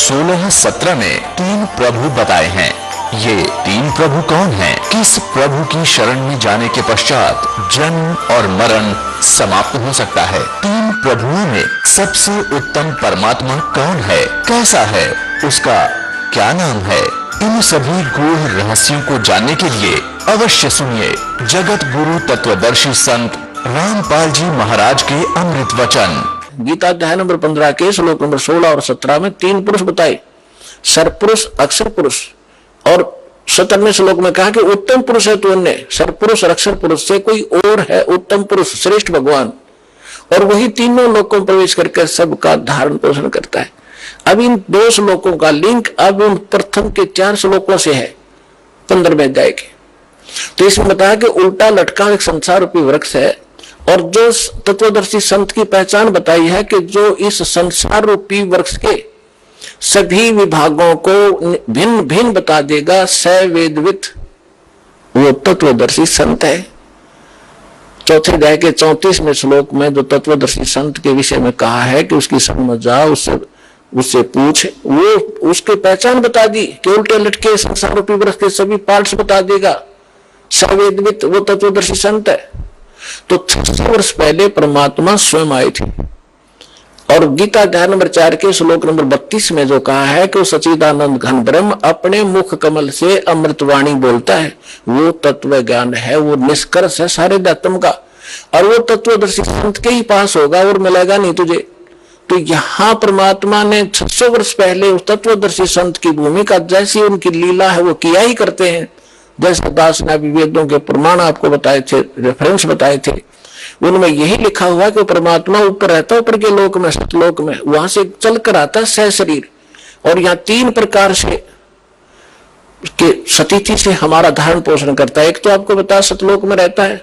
16-17 में 3 प्रभु बताए हैं। ये 3 प्रभु कौन हैं? किस प्रभु की शरण में जाने के पश्चात जन्म और मरण समाप्त हो सकता है? 3 प्रभुओं में सबसे उत्तम परमात्मा कौन है? कैसा है? उसका क्या नाम है? इन सभी गूढ़ रहस्यों को जानने के लिए अवश्य सुनिए जगत गुरु तत्वदर्शी संत रामपाल जी महाराज के अमृत वचन। गीता अध्याय नंबर 15 के श्लोक नंबर 16 और 17 में 3 पुरुष बताए, सरपुरुष, अक्षर पुरुष, और 17वें श्लोक में कहा कि उत्तम पुरुष है तो अन्य सरपुरुष और अक्षर पुरुष से कोई और है उत्तम पुरुष, श्रेष्ठ भगवान, और वही तीनों लोकों में प्रवेश करके सबका धारण पोषण करता है। अब इन 2 श्लोकों का लिंक अब उन प्रथम के 4 श्लोकों से है 15वें अध्याय के। तो इसमें बताया कि उल्टा लटका एक संसार रूपी वृक्ष है, और जो तत्वदर्शी संत की पहचान बताई है कि जो इस संसार रूपी वृक्ष के सभी विभागों को भिन्न भिन्न बता देगा, स वेदवित, वो तत्वदर्शी संत है। चौथे अध्याय के 34वें श्लोक में जो तत्वदर्शी संत के विषय में कहा है कि उसकी समझ जा, उससे पूछ, वो उसकी पहचान बता दी कि उल्टे लटके संसार रूपी वृक्ष के सभी पार्ट्स बता देगा, सवेदवित, वो तत्वदर्शी संत है। तो 600 वर्ष पहले परमात्मा स्वयं आए थे, और गीता अध्याय नंबर 4 के श्लोक नंबर 32 में जो कहा है कि वो सच्चिदानंद घन ब्रह्म अपने मुख कमल से अमृतवाणी बोलता है, वो तत्व ज्ञान है, वो निष्कर्ष है सारे दातम का, और वो तत्वदर्शी संत के ही पास होगा और मिलेगा नहीं तुझे। तो यहाँ परमात्मा ने 600 वर्ष पहले उस तत्वदर्शी संत की भूमिका जैसी उनकी लीला है वो किया ही करते हैं। जैसे दास ने अभी वेदों के प्रमाण आपको बताए थे, रेफरेंस बताए थे, उनमें यही लिखा हुआ कि परमात्मा ऊपर रहता है, ऊपर के लोक में, सतलोक में, वहां से चल कर आता है सह शरीर, और यहाँ 3 प्रकार से के सतिथि से हमारा धारण पोषण करता है। एक तो आपको बता सतलोक में रहता है,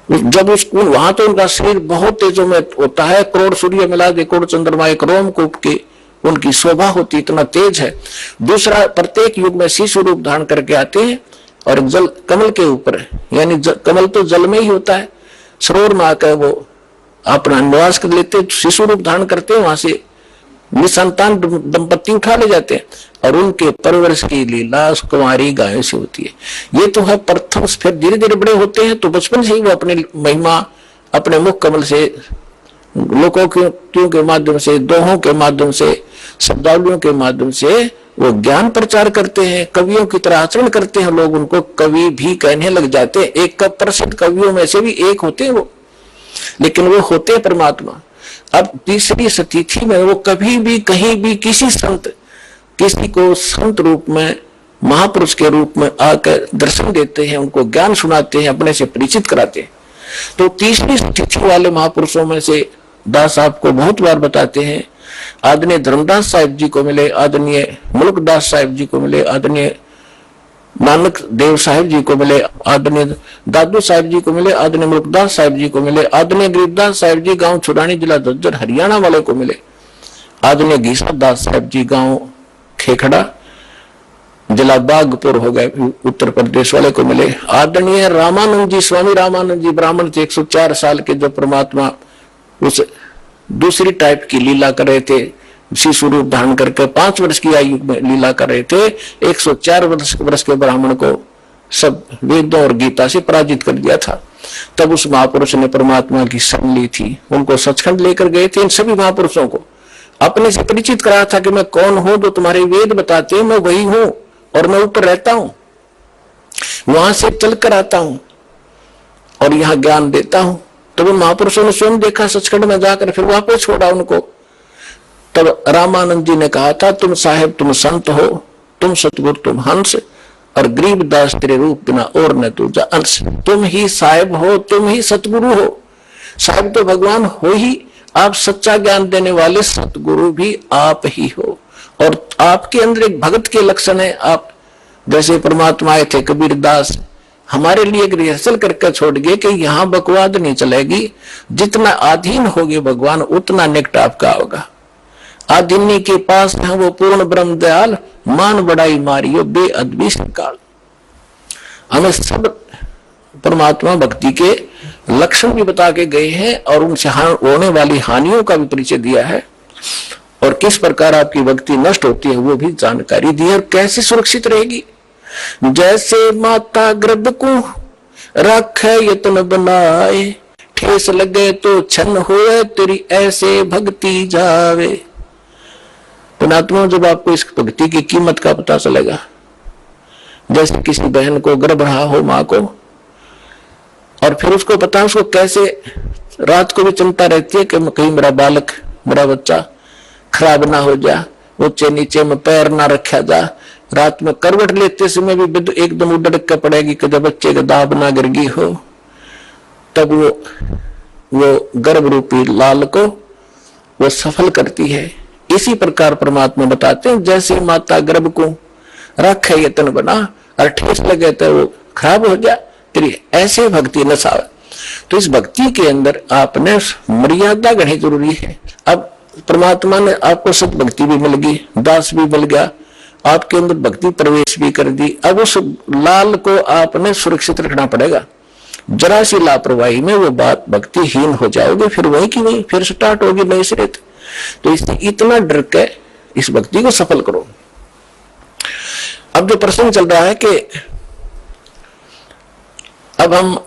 जब उसको वहां तो उनका शरीर बहुत तेजों में होता है, करोड़ सूर्य मिला दे, करोड़ चंद्रमा एक रोमकूप की उनकी शोभा होती, इतना तेज है। दूसरा, प्रत्येक युग में शिशु रूप धारण करके आते हैं, और जल कमल के ऊपर, यानी कमल तो जल में ही होता है, सरोवर में आकर वो अपना निवास कर लेते, शिशु रूप धारण करते हैं, वहां से निसंतान दंपत्ति उठा ले जाते हैं, और उनके परवरिश की लीला कुंवारी गायों से होती है। ये तो है प्रथम। फिर धीरे धीरे बड़े होते हैं तो बचपन से ही वो अपनी महिमा अपने मुख कमल से, लोकों के माध्यम से, दोहों के माध्यम से, शब्दावलियों के माध्यम से वो ज्ञान प्रचार करते हैं, कवियों की तरह आचरण करते हैं, लोग उनको कवि भी कहने लग जाते हैं। एक प्रसिद्ध कवियों में से भी एक होते हैं वो, लेकिन वो होते हैं परमात्मा। अब तीसरी सतिथि में वो कभी भी कहीं भी किसी को संत रूप में, महापुरुष के रूप में आकर दर्शन देते हैं, उनको ज्ञान सुनाते हैं, अपने से परिचित कराते हैं। तो तीसरी सतिथि वाले महापुरुषों में से दास आपको बहुत बार बताते हैं, आदरणीय धर्मदास साहिब जी को मिले, आदरणीय मुल्कदास साहिब जी को मिले, आदरणीय नानक देव साहिब जी को मिले, आदरणीय दादू साहिब जी को मिले, आदरणीय मुल्कदास साहिब जी को मिले, आदरणीय गरीबदास साहिब जी गांव छुड़ानी जिला झज्जर हरियाणा वाले को मिले, आदरणीय घीसा दास साहिब जी गांव खेखड़ा जिला बागपुर हो गए उत्तर प्रदेश वाले को मिले, आदरणीय रामानंद जी, स्वामी रामानंद जी ब्राह्मण थे, 104 साल के, जो परमात्मा उस दूसरी टाइप की लीला कर रहे थे, शिशु रूप धारण करके 5 वर्ष की आयु में लीला कर रहे थे। 104 वर्ष के ब्राह्मण को सब वेदों और गीता से पराजित कर दिया था। तब उस महापुरुष ने परमात्मा की शरण ली थी, उनको सचखंड लेकर गए थे। इन सभी महापुरुषों को अपने से परिचित कराया था कि मैं कौन हूं, तो तुम्हारे वेद बताते हैं, मैं वही हूं, और मैं ऊपर रहता हूं, वहां से चलकर आता हूं और यहां ज्ञान देता हूं। तब उन महापुरुषों ने स्वयं देखा सचखंड में जाकर, फिर वापस छोड़ा उनको। तब रामानंद जी ने कहा था, तुम साहेब, तुम संत हो, तुम सतगुरु, तुम हंस, और गरीबदास तेरे रूप बिना और न तुझा अंश। तुम ही साहेब हो, तुम ही सतगुरु हो। साहेब तो भगवान हो ही, आप सच्चा ज्ञान देने वाले सतगुरु भी आप ही हो, और आपके अंदर एक भगत के लक्षण है। आप जैसे परमात्मा आए थे, कबीरदास हमारे लिए एक रिहर्सल करके छोड़ गए कि यहाँ बकवाद नहीं चलेगी, जितना अधीन होगे भगवान उतना निकट आपका होगा। आधीनी के पास है वो पूर्ण ब्रह्म दयाल, मान बड़ाई मारियो बेअदबी काल। हमें सब परमात्मा भक्ति के लक्षण भी बता के गए हैं, और उनसे होने वाली हानियों का भी परिचय दिया है। और किस प्रकार आपकी भक्ति नष्ट होती है वो भी जानकारी दी है, और कैसे सुरक्षित रहेगी। जैसे माता गर्भ को रखे यत्न बनाए, ठेस लगे तो छन होए तेरी ऐसे भक्ति जावे। पुणात्मा, जब आपको इस भक्ति की कीमत का पता चलेगा, जैसे किसी बहन को गर्भ रहा हो माँ को, और फिर उसको पता है उसको कैसे रात को भी चिंता रहती है कि कहीं मेरा बालक, मेरा बच्चा खराब ना हो जा, ऊंचे नीचे में पैर ना रखा जा, रात में करवट लेते समय भी एकदम उड़क के पड़ेगी कि जब बच्चे का दाब ना गिरगी हो, तब वो गर्भ रूपी लाल को वो सफल करती है। इसी प्रकार परमात्मा बताते हैं, जैसे माता गर्भ को रखे यत्न बना और ठेस लगे तो वो खराब हो जा, तेरी ऐसे भक्ति न सावे। तो इस भक्ति के अंदर आपने मर्यादा गढ़नी जरूरी है। अब परमात्मा ने आपको सत भक्ति भी मिल गई, दास भी मिल गया, आपके अंदर भक्ति प्रवेश भी कर दी। अब उस लाल को आपने सुरक्षित रखना पड़ेगा। जरा सी लापरवाही में वो बात भक्तिहीन हो जाओगे, फिर वही की वही फिर स्टार्ट होगी नए सिरे। तो इससे इतना डर के इस भक्ति को सफल करो। अब जो प्रश्न चल रहा है कि अब हम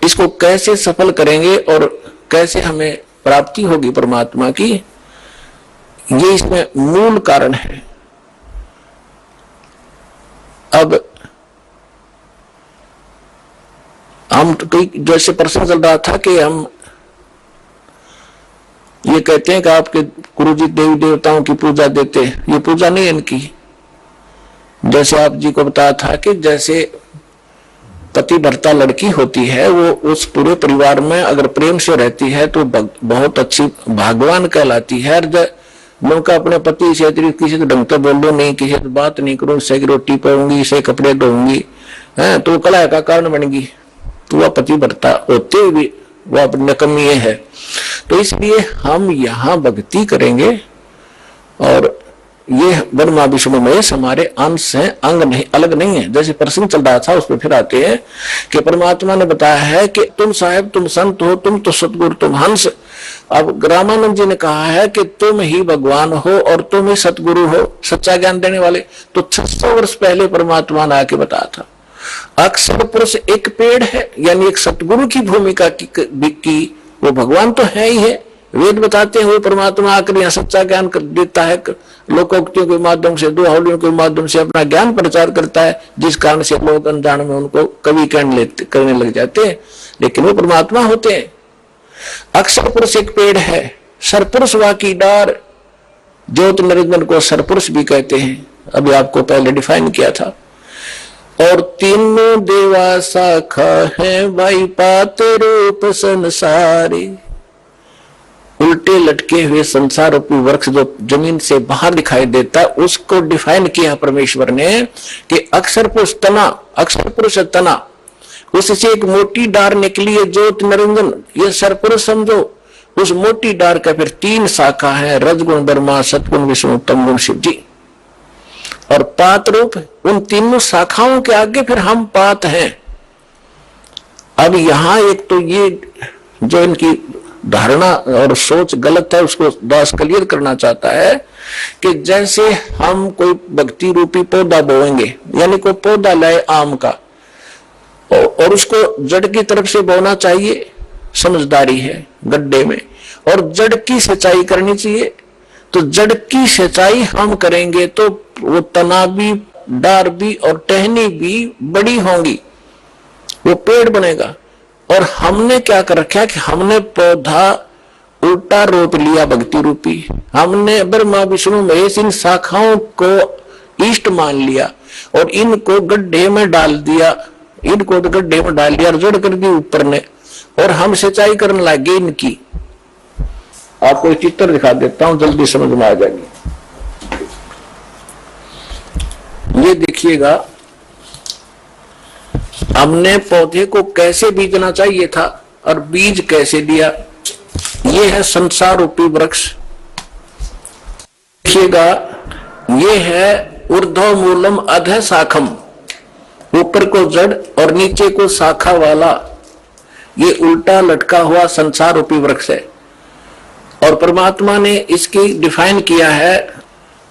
इसको कैसे सफल करेंगे और कैसे हमें प्राप्ति होगी परमात्मा की, ये इसमें मूल कारण है। अब हम कोई जैसे प्रश्न चल रहा था कि हम ये कहते हैं कि आपके गुरुजी देवी देवताओं की पूजा देते, ये पूजा नहीं है इनकी। जैसे आप जी को बताया था कि जैसे पति भर्ता लड़की होती है, वो उस पूरे परिवार में अगर प्रेम से रहती है तो बहुत अच्छी भगवान कहलाती है। मैं उनका अपने पति से किसी को ढंग से बोल दो नहीं, किसी से बात नहीं करूं, इसे रोटी पाऊंगी, इसे कपड़े धोऊंगी, है तो कलह का कारण बनेगी, तो वह पति भर्ता होते हुए भी वह अपनी नकमी है। तो इसलिए हम यहाँ भक्ति करेंगे, और ये ब्रह्मा विष्णु महेश हमारे अंश हैं, अंग नहीं, अलग नहीं है। जैसे प्रश्न चल रहा था उस पर फिर आते हैं कि परमात्मा ने बताया है कि तुम साहेब, तुम संत हो, तुम तो सतगुरु, तुम हंस। अब रामानंद जी ने कहा है कि तुम ही भगवान हो और तुम ही सतगुरु हो, सच्चा ज्ञान देने वाले। तो 600 वर्ष पहले परमात्मा ने आके बताया था। अक्षर पुरुष एक पेड़ है, यानी एक सतगुरु की भूमिका की वो भगवान तो है ही है। वेद बताते हैं वो परमात्मा आकर यहाँ सच्चा ज्ञान कर देता है, लोकोक्तियों के माध्यम से, दोहावलियों के माध्यम से अपना ज्ञान प्रचार करता है, जिस कारण से लोग अनजान में उनको कवि करने लग जाते हैं, लेकिन वो परमात्मा होते हैं। अक्षर पुरुष एक पेड़ है, सरपुरुष वा की डार, ज्योत निरंजन को सरपुरुष भी कहते हैं, अभी आपको पहले डिफाइन किया था। और तीनों देवा शाखा है, भाई पात रूप संसारी। उल्टे लटके हुए संसार रूपी वृक्ष जो जमीन से बाहर दिखाई देता है, उसको डिफाइन किया परमेश्वर ने कि अक्षर पुरुष तना, अक्षर पुरुष तना, उससे एक मोटी डार निकली है ज्योत निरंजन, ये सरपुरुष समझो। उस मोटी डार का फिर 3 शाखा है, रजगुण ब्रह्मा, सतगुण विष्णु, तमगुण शिव जी। और पात रूप, उन तीनों शाखाओं के आगे फिर हम पात हैं। अब यहां एक तो ये जो इनकी धारणा और सोच गलत है, उसको दास क्लियर करना चाहता है कि जैसे हम कोई भक्ति रूपी पौधा बोएंगे, यानी कोई पौधा लाए आम का, और उसको जड़ की तरफ से बोना चाहिए, समझदारी है गड्ढे में, और जड़ की सिंचाई करनी चाहिए। तो जड़ की सिंचाई हम करेंगे तो वो तना भी, डार भी और टहनी भी बड़ी होंगी, वो पेड़ बनेगा। और हमने क्या कर रखा कि हमने पौधा उल्टा रोप लिया भक्ति रूपी, हमने ब्रह्मा विष्णु महेश इन शाखाओं को इष्ट मान लिया और इनको गड्ढे में डाल दिया, इनको तो गड्ढे में डाल दिया और जड़ कर दी ऊपर ने, और हम सिंचाई करने लगे इनकी। आपको एक चित्र दिखा देता हूं, जल्दी समझ में आ जाएगी। ये देखिएगा, हमने पौधे को कैसे बीजना चाहिए था और बीज कैसे दिया। ये है संसार रूपी वृक्ष। देखिएगा, ये है ऊर्ध्व मूलम अधः शाखम, ऊपर को जड़ और नीचे को शाखा वाला ये उल्टा लटका हुआ संसार रूपी वृक्ष है। और परमात्मा ने इसकी डिफाइन किया है,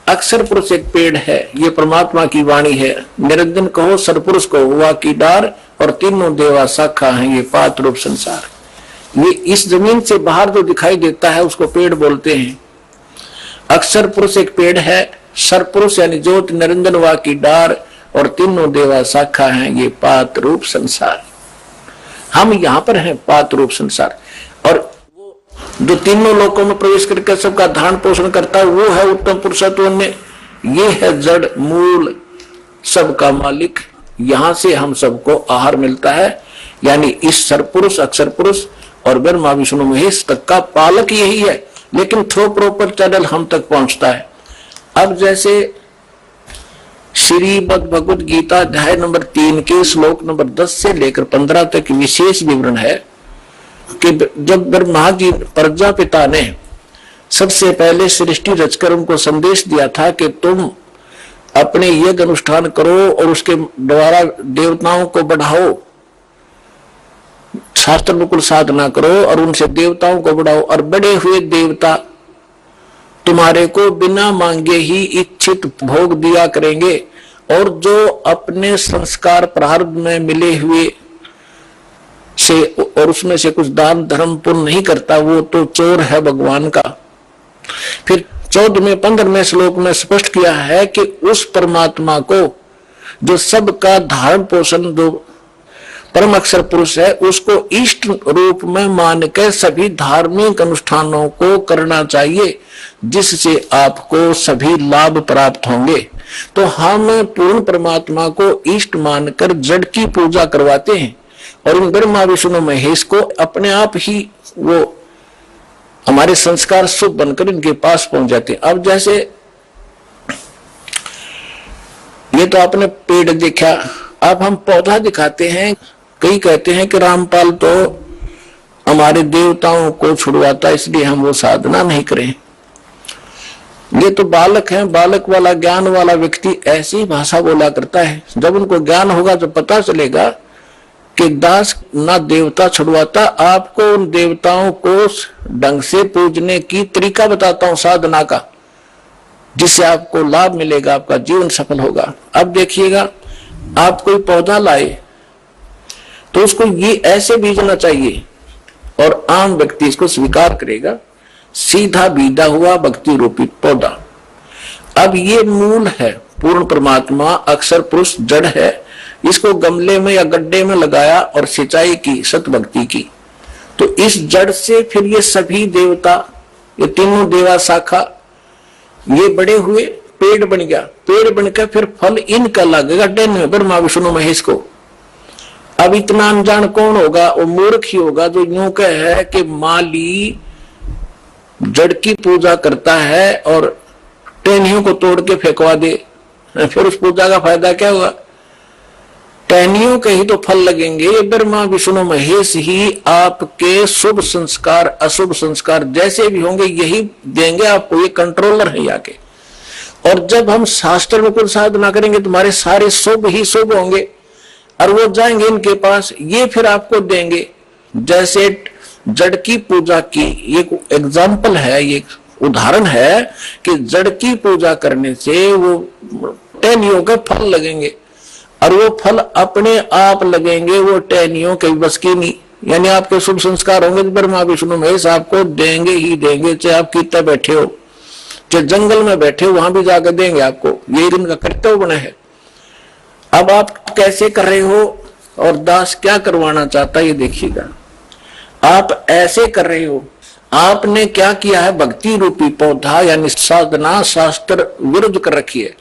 अक्षर पुरुष एक पेड़ है, ये परमात्मा की वाणी है। निरंजन कहो सरपुरुष को, हुआ की डार और तीनों देवा शाखा है, ये पात रूप संसार। ये इस जमीन से बाहर जो दिखाई देता है उसको पेड़ बोलते हैं। अक्षर पुरुष एक पेड़ है, सरपुरुष यानी ज्योति निरंजन वा की डार और तीनों देवा शाखा है, ये पात रूप संसार। हम यहाँ पर हैं पात रूप संसार। और वो जो तीनों लोकों में प्रवेश करके सबका धारण पोषण करता है वो है उत्तम पुरुषत्व ने। ये है जड़ मूल सबका मालिक। यहां से हम सबको आहार मिलता है, यानी इस सरपुरुष अक्षर पुरुष और ब्रह्मा विष्णु महेश तक का पालक यही है, लेकिन थ्रो प्रॉपर चैनल हम तक पहुंचता है। अब जैसे श्रीमद् भगवद गीता अध्याय नंबर 3 के श्लोक नंबर 10 से लेकर 15 तक विशेष विवरण है कि जब ब्रह्मा जी प्रजापिता ने सबसे पहले सृष्टि रचकर उनको संदेश दिया था कि तुम अपने यज्ञ अनुष्ठान करो और उसके द्वारा देवताओं को बढ़ाओ, शास्त्र अनुकूल साधना करो और उनसे देवताओं को बढ़ाओ, और बड़े हुए देवता तुम्हारे को बिना मांगे ही इच्छित भोग दिया करेंगे, और जो अपने संस्कार प्रारब्ध में मिले हुए से और उसमें से कुछ दान धर्म पुण्य नहीं करता वो तो चोर है भगवान का। फिर 14वें 15वें श्लोक में स्पष्ट किया है कि उस परमात्मा को जो सबका धारण पोषण जो परम अक्षर पुरुष है उसको इष्ट रूप में मान के सभी धार्मिक अनुष्ठानों को करना चाहिए, जिससे आपको सभी लाभ प्राप्त होंगे। तो हम पूर्ण परमात्मा को इष्ट मानकर जड़ की पूजा करवाते हैं और उन ब्रह्मा विष्णु महेश को अपने आप ही वो हमारे संस्कार शुभ बनकर इनके पास पहुंच जाते हैं। अब जैसे ये तो आपने पेड़ देखा, अब हम पौधा दिखाते हैं। कई कहते हैं कि रामपाल तो हमारे देवताओं को छुड़वाता इसलिए हम वो साधना नहीं करें। ये तो बालक हैं, बालक वाला ज्ञान वाला व्यक्ति ऐसी भाषा बोला करता है। जब उनको ज्ञान होगा तो पता चलेगा कि दास ना देवता छुड़वाता, आपको उन देवताओं को ढंग से पूजने की तरीका बताता हूं साधना का, जिससे आपको लाभ मिलेगा, आपका जीवन सफल होगा। अब देखिएगा, आप कोई पौधा लाए तो उसको ये ऐसे बीजना चाहिए और आम व्यक्ति इसको स्वीकार करेगा। सीधा बीजा हुआ भक्ति रूपी पौधा। अब ये मूल है, पूर्ण परमात्मा अक्षर पुरुष जड़ है। इसको गमले में या गड्ढे में लगाया और सिंचाई की, सत भक्ति की, तो इस जड़ से फिर ये सभी देवता, ये तीनों देवा शाखा, ये बड़े हुए पेड़ बन गया। पेड़ बनकर फिर फल इनका लगेगा डेन में ब्रह्मा विष्णु महेश को। अब इतना अनजान कौन होगा? वो मूर्ख ही होगा जो यूं कहे कि माली जड़ की पूजा करता है और टहनियों को तोड़ के फेंकवा दे, फिर उस पूजा का फायदा क्या हुआ? टहनियों के ही तो फल लगेंगे। ब्रह्मा विष्णु महेश ही आपके शुभ संस्कार अशुभ संस्कार जैसे भी होंगे यही देंगे आपको, ये कंट्रोलर है यहाँ के। और जब हम शास्त्र में कुछ साधना करेंगे तुम्हारे सारे शुभ ही शुभ होंगे और वो जाएंगे इनके पास, ये फिर आपको देंगे। जैसे जड़ की पूजा की एक एग्जाम्पल है, ये उदाहरण है कि जड़ की पूजा करने से वो टहनियों के फल लगेंगे और वो फल अपने आप लगेंगे, वो टहनियों के बस की नहीं। यानी आपके शुभ संस्कार होंगे तो ब्रह्मा विष्णु महेश आपको देंगे ही देंगे, चाहे आप कितना बैठे हो, चाहे जंगल में बैठे हो, वहां भी जाकर देंगे आपको। ये इनका कर्तव्य बना है। अब आप कैसे कर रहे हो और दास क्या करवाना चाहता है ये देखिएगा। आप ऐसे कर रहे हो, आपने क्या किया है? भक्ति रूपी पौधा यानी साधना शास्त्र विरुद्ध कर रखी है।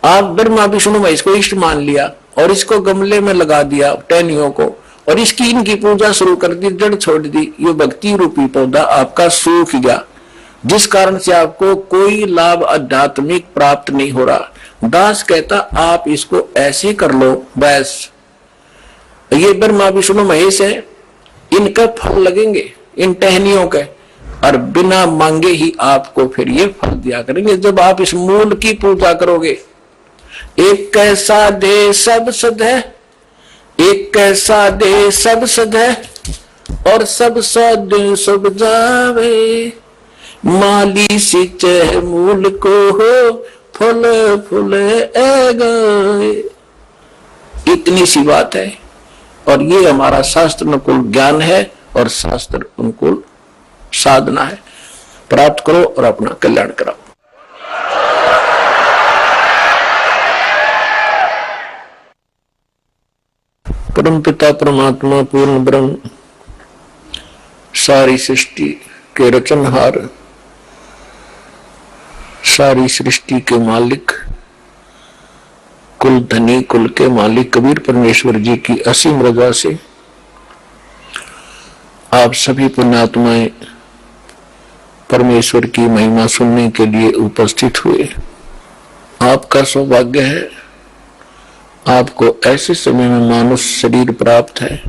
आप ब्रह्मा विष्णु में इसको इष्ट मान लिया और इसको गमले में लगा दिया टहनियों को, और इसकी इनकी पूजा शुरू कर दी, जड़ छोड़ दी। ये भक्ति रूपी पौधा आपका सूख गया, जिस कारण से आपको कोई लाभ आध्यात्मिक प्राप्त नहीं हो रहा। दास कहता आप इसको ऐसे कर लो बस। ये ब्रह्मा विष्णु महेश है, इनका फल लगेंगे इन टहनियों के, और बिना मांगे ही आपको फिर ये फल दिया करेंगे जब आप इस मूल की पूजा करोगे। एक कैसा दे सब सद है, एक कैसा दे सब सद है, और सब सद सब जावे। माली सिंचे मूल को हो, फल फूले गए। इतनी सी बात है, और ये हमारा शास्त्र अनुकूल ज्ञान है और शास्त्र अनुकूल साधना है। प्राप्त करो और अपना कल्याण कराओ। परम पिता परमात्मा पूर्ण ब्रह्म, सारी सृष्टि के रचनहार, सारी सृष्टि के मालिक, कुल धनी कुल के मालिक कबीर परमेश्वर जी की असीम रजा से आप सभी पुण्यात्माएं परमेश्वर की महिमा सुनने के लिए उपस्थित हुए। आपका सौभाग्य है, आपको ऐसे समय में मानुष शरीर प्राप्त है,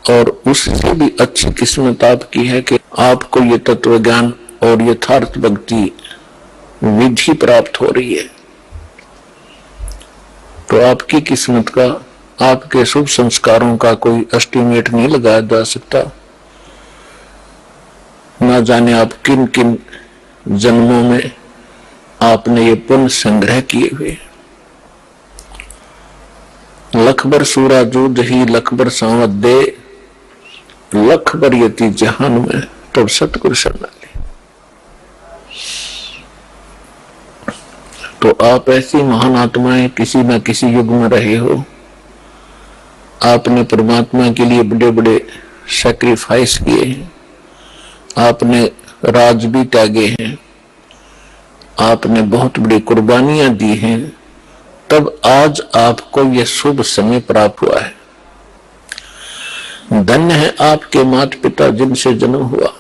और उससे भी अच्छी किस्मत आपकी है कि आपको ये तत्व ज्ञान और यथार्थ भक्ति विधि प्राप्त हो रही है। तो आपकी किस्मत का, आपके शुभ संस्कारों का कोई एस्टिमेट नहीं लगाया जा सकता। ना जाने आप किन किन जन्मों में आपने ये पुण्य संग्रह किए हुए। लख बर सूरा जूद ही लख बर सांवत दे, लख बर यति जहान में तब सतगुरु शरणाले। तो आप ऐसी महान आत्माएं किसी न किसी युग में रहे हो। आपने परमात्मा के लिए बड़े बड़े सैक्रिफाइस किए हैं, आपने राज भी त्यागे हैं, आपने बहुत बड़ी कुर्बानियां दी हैं, तब आज आपको यह शुभ समय प्राप्त हुआ है। धन्य है आपके माता पिता जिनसे जन्म हुआ।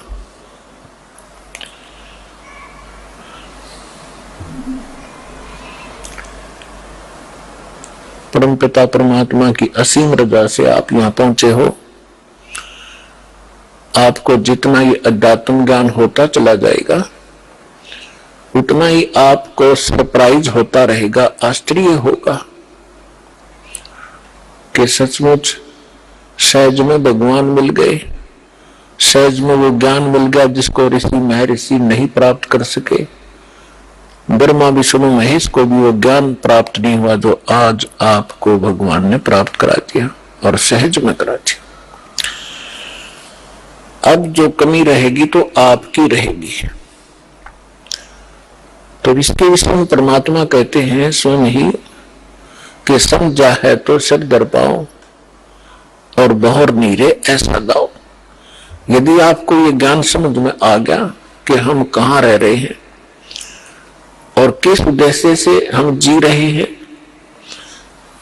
परम पिता परमात्मा की असीम रजा से आप यहां पहुंचे हो। आपको जितना ये अध्यात्म ज्ञान होता चला जाएगा, उतना ही आपको सरप्राइज होता रहेगा, आश्चर्य होगा कि सचमुच सहज में भगवान मिल गए, सहज में वो ज्ञान मिल गया जिसको ऋषि महर्षि नहीं प्राप्त कर सके। ब्रह्मा विष्णु महेश को भी वो ज्ञान प्राप्त नहीं हुआ जो आज आपको भगवान ने प्राप्त करा दिया, और सहज में करा दिया। अब जो कमी रहेगी तो आपकी रहेगी। तो इसके विषय में परमात्मा कहते हैं स्वयं ही कि समझा है तो सर दर पाओ और बहुर नीरे ऐसा गाओ। यदि आपको ये ज्ञान समझ में आ गया कि हम कहाँ रह रहे हैं और किस उद्देश्य से हम जी रहे हैं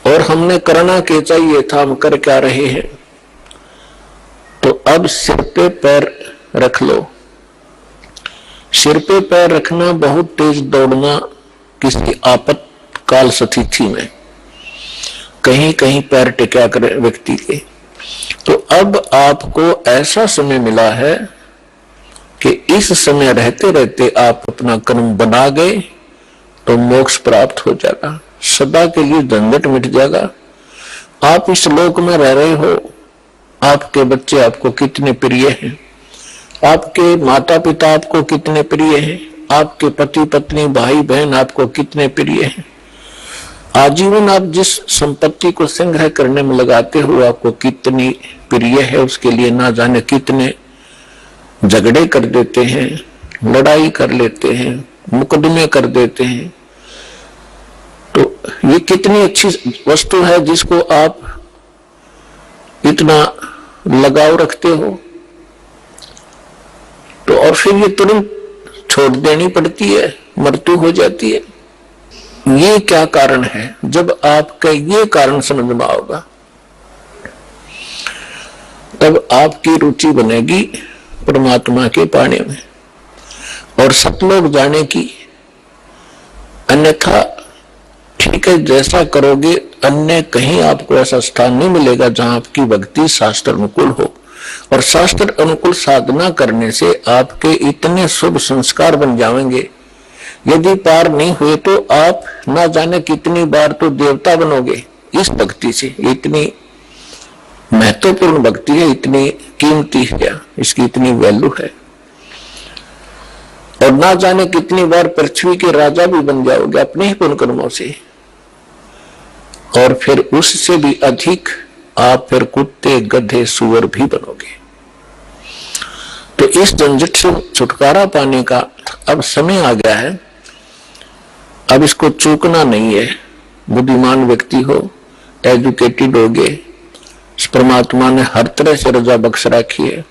और हमने करना क्या चाहिए था, हम कर क्या रहे हैं, तो अब सिर पे पैर रख लो। सिर पे पैर रखना बहुत तेज दौड़ना किसी आपातकाल स्थिति में, कहीं कहीं पैर टिका कर व्यक्ति के। तो अब आपको ऐसा समय मिला है कि इस समय रहते रहते आप अपना कर्म बना गए तो मोक्ष प्राप्त हो जाएगा, सदा के लिए झंझट मिट जाएगा। आप इस लोक में रह रहे हो, आपके बच्चे आपको कितने प्रिय हैं, आपके माता पिता आपको कितने प्रिय हैं, आपके पति पत्नी भाई बहन आपको कितने प्रिय हैं। आजीवन आप जिस संपत्ति को संग्रह करने में लगाते हो आपको कितनी प्रिय है, उसके लिए ना जाने कितने झगड़े कर देते हैं, लड़ाई कर लेते हैं, मुकदमे कर देते हैं। तो ये कितनी अच्छी वस्तु है जिसको आप इतना लगाव रखते हो, तो और फिर ये तुरंत छोड़ देनी पड़ती है, मृत्यु हो जाती है। ये क्या कारण है? जब आपका ये कारण समझ में आओगा तब आपकी रुचि बनेगी परमात्मा के पाने में और सतलोक जाने की। अन्यथा ठीक है, जैसा करोगे अन्य कहीं आपको ऐसा स्थान नहीं मिलेगा जहां आपकी भक्ति शास्त्र अनुकूल हो। और शास्त्र अनुकूल साधना करने से आपके इतने शुभ संस्कार बन जाएंगे, यदि पार नहीं हुए तो आप ना जाने कितनी बार तो देवता बनोगे इस भक्ति से। इतनी महत्वपूर्ण भक्ति है, इतनी कीमती है, इसकी इतनी वैल्यू है। और ना जाने कितनी बार पृथ्वी के राजा भी बन जाओगे अपने ही पुण्य कर्मों से, और फिर उससे भी अधिक आप फिर कुत्ते गधे सुअर भी बनोगे। तो इस झंझट से छुटकारा पाने का अब समय आ गया है। अब इसको चूकना नहीं है। बुद्धिमान व्यक्ति हो, एजुकेटेड होगे, परमात्मा ने हर तरह से रजा बख्श रखी है,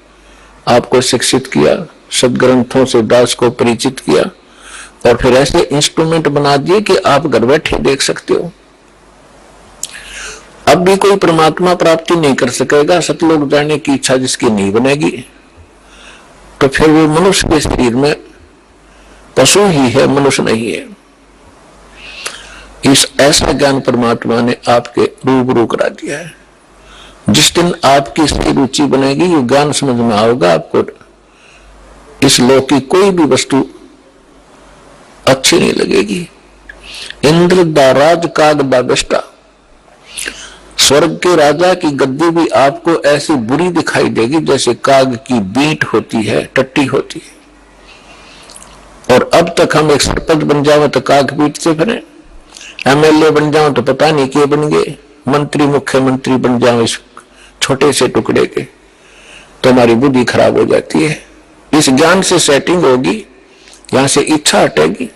आपको शिक्षित किया, सदग्रंथों से दास को परिचित किया, और फिर ऐसे इंस्ट्रूमेंट बना दिए कि आप घर बैठे देख सकते हो। अब भी कोई परमात्मा प्राप्ति नहीं कर सकेगा, सतलोक जाने की इच्छा जिसकी नहीं बनेगी, तो फिर वो मनुष्य के शरीर में पशु ही है, मनुष्य नहीं है। इस ऐसा ज्ञान परमात्मा ने आपके रूबरू करा दिया है। जिस दिन आपकी इसकी रुचि बनेगी, ये ज्ञान समझ में आओगा, आपको इस लोक की कोई भी वस्तु अच्छी नहीं लगेगी। इंद्र दा राज काग दा बेष्टा, स्वर्ग के राजा की गद्दी भी आपको ऐसी बुरी दिखाई देगी जैसे काग की बीट होती है, टट्टी होती है। और अब तक हम एक सरपंच बन जाओ तो काग बीट से फिरे, एमएलए बन जाओ तो पता नहीं क्या बन गए, मंत्री मुख्यमंत्री बन जाओ इस छोटे से टुकड़े के, तो हमारी बुद्धि खराब हो जाती है। इस ज्ञान से सेटिंग होगी, यहां से इच्छा हटेगी।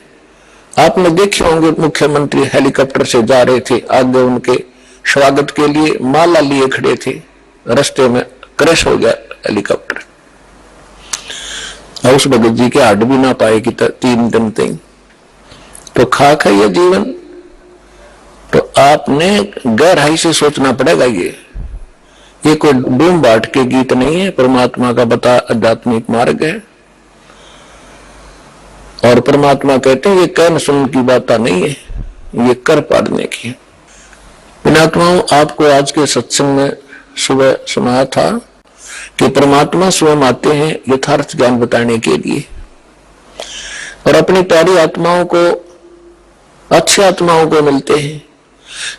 आपने देखे होंगे मुख्यमंत्री हेलीकॉप्टर से जा रहे थे, आगे उनके स्वागत के लिए माला लिए खड़े थे, रास्ते में क्रैश हो गया हेलीकॉप्टर, और उस भगत जी के हड्ड भी ना पाए कि 3 दिन तक, तो खाक है ये जीवन। तो आपने गहराई से सोचना पड़ेगा। ये कोई डूम बाट के गीत नहीं है, परमात्मा का बता आध्यात्मिक मार्ग है। और परमात्मा कहते हैं ये कहन सुन की बात नहीं है, ये कर पाड़ने की है। पुण्यात्माओं, आपको आज के सत्संग में सुबह सुनाया था कि परमात्मा स्वयं आते हैं यथार्थ ज्ञान बताने के लिए, और अपनी प्यारी आत्माओं को, अच्छी आत्माओं को मिलते हैं।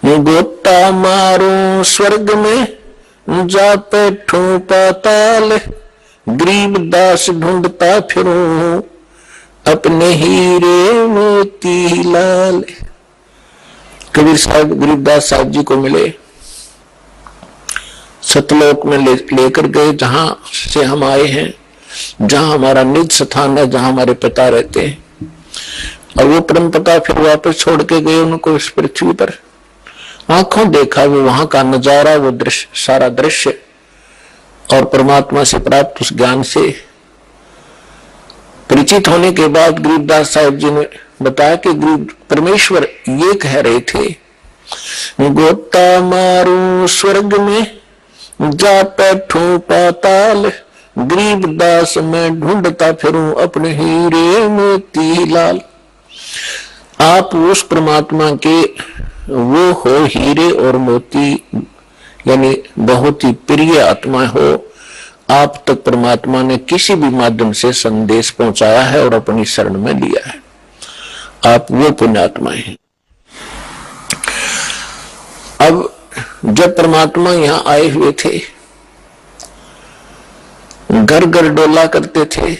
गोता मारो स्वर्ग में जा बैठूं पाताल, गरीब दास ढूंढता फिरूं अपने हीरे मोती लाल। कबीर साहब गरीबदास साहब जी को मिले, सतलोक में लेकर गए, जहां से हम आए हैं, जहां हमारा निज स्थान है, जहां हमारे पिता रहते हैं। और वो परम पिता फिर वापस छोड़ के गए उनको इस पृथ्वी पर। आंखों देखा वो वहां का नजारा, वो दृश्य, सारा दृश्य, और परमात्मा से प्राप्त उस ज्ञान से परिचित होने के बाद गरीबदास साहब जी ने बताया कि परमेश्वर ये कह रहे थे, गोता मारू स्वर्ग में जा बैठूं पाताल, गरीब दास मैं ढूंढता फिरूं अपने हीरे मोती लाल। आप उस परमात्मा के वो हो हीरे और मोती, यानी बहुत ही प्रिय आत्मा हो। आप तक परमात्मा ने किसी भी माध्यम से संदेश पहुंचाया है और अपनी शरण में लिया है। आप वो पुण्यात्मा हैं। अब जब परमात्मा यहां आए हुए थे, घर घर डोला करते थे,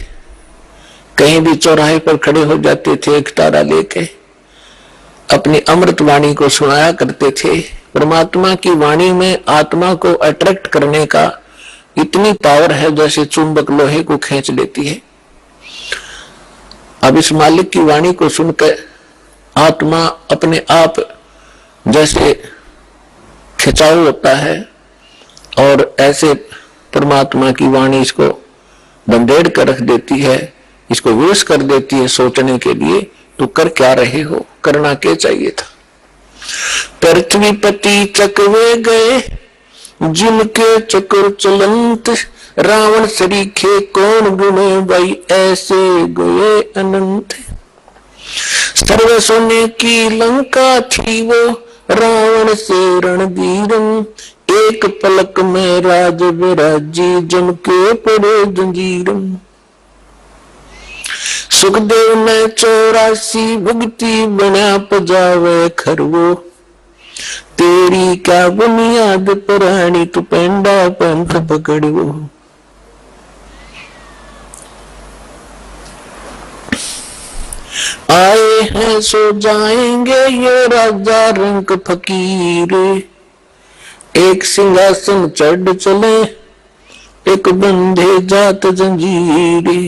कहीं भी चौराहे पर खड़े हो जाते थे, एक तारा लेके अपनी अमृत वाणी को सुनाया करते थे। परमात्मा की वाणी में आत्मा को अट्रैक्ट करने का इतनी पावर है जैसे चुंबक लोहे को खींच लेती है। अब इस मालिक की वाणी को सुनकर आत्मा अपने आप जैसे खिंचाव होता है, और ऐसे परमात्मा की वाणी इसको बंधेड़ कर रख देती है, इसको विवश कर देती है सोचने के लिए, तो कर क्या रहे हो, करना क्या चाहिए था। पृथ्वीपति चकवे गए जिनके चक्र चलंत, रावण सरीखे कौन गुणे भाई ऐसे गए अनंत। सर्व सोने की लंका थी वो रावण से रणधीरम, एक पलक में राज विराजी जन के पड़े जंजीरम। सुखदेव ने 84 भुगती बना पजावे खरवो, तेरी क्या बुनियाद पुरानी तू पेंडा पंथ पकड़ो। आए हैं सो जाएंगे ये राजा रंक फकीर, एक सिंहासन चढ़ चले एक बंधे जात जंजीरे,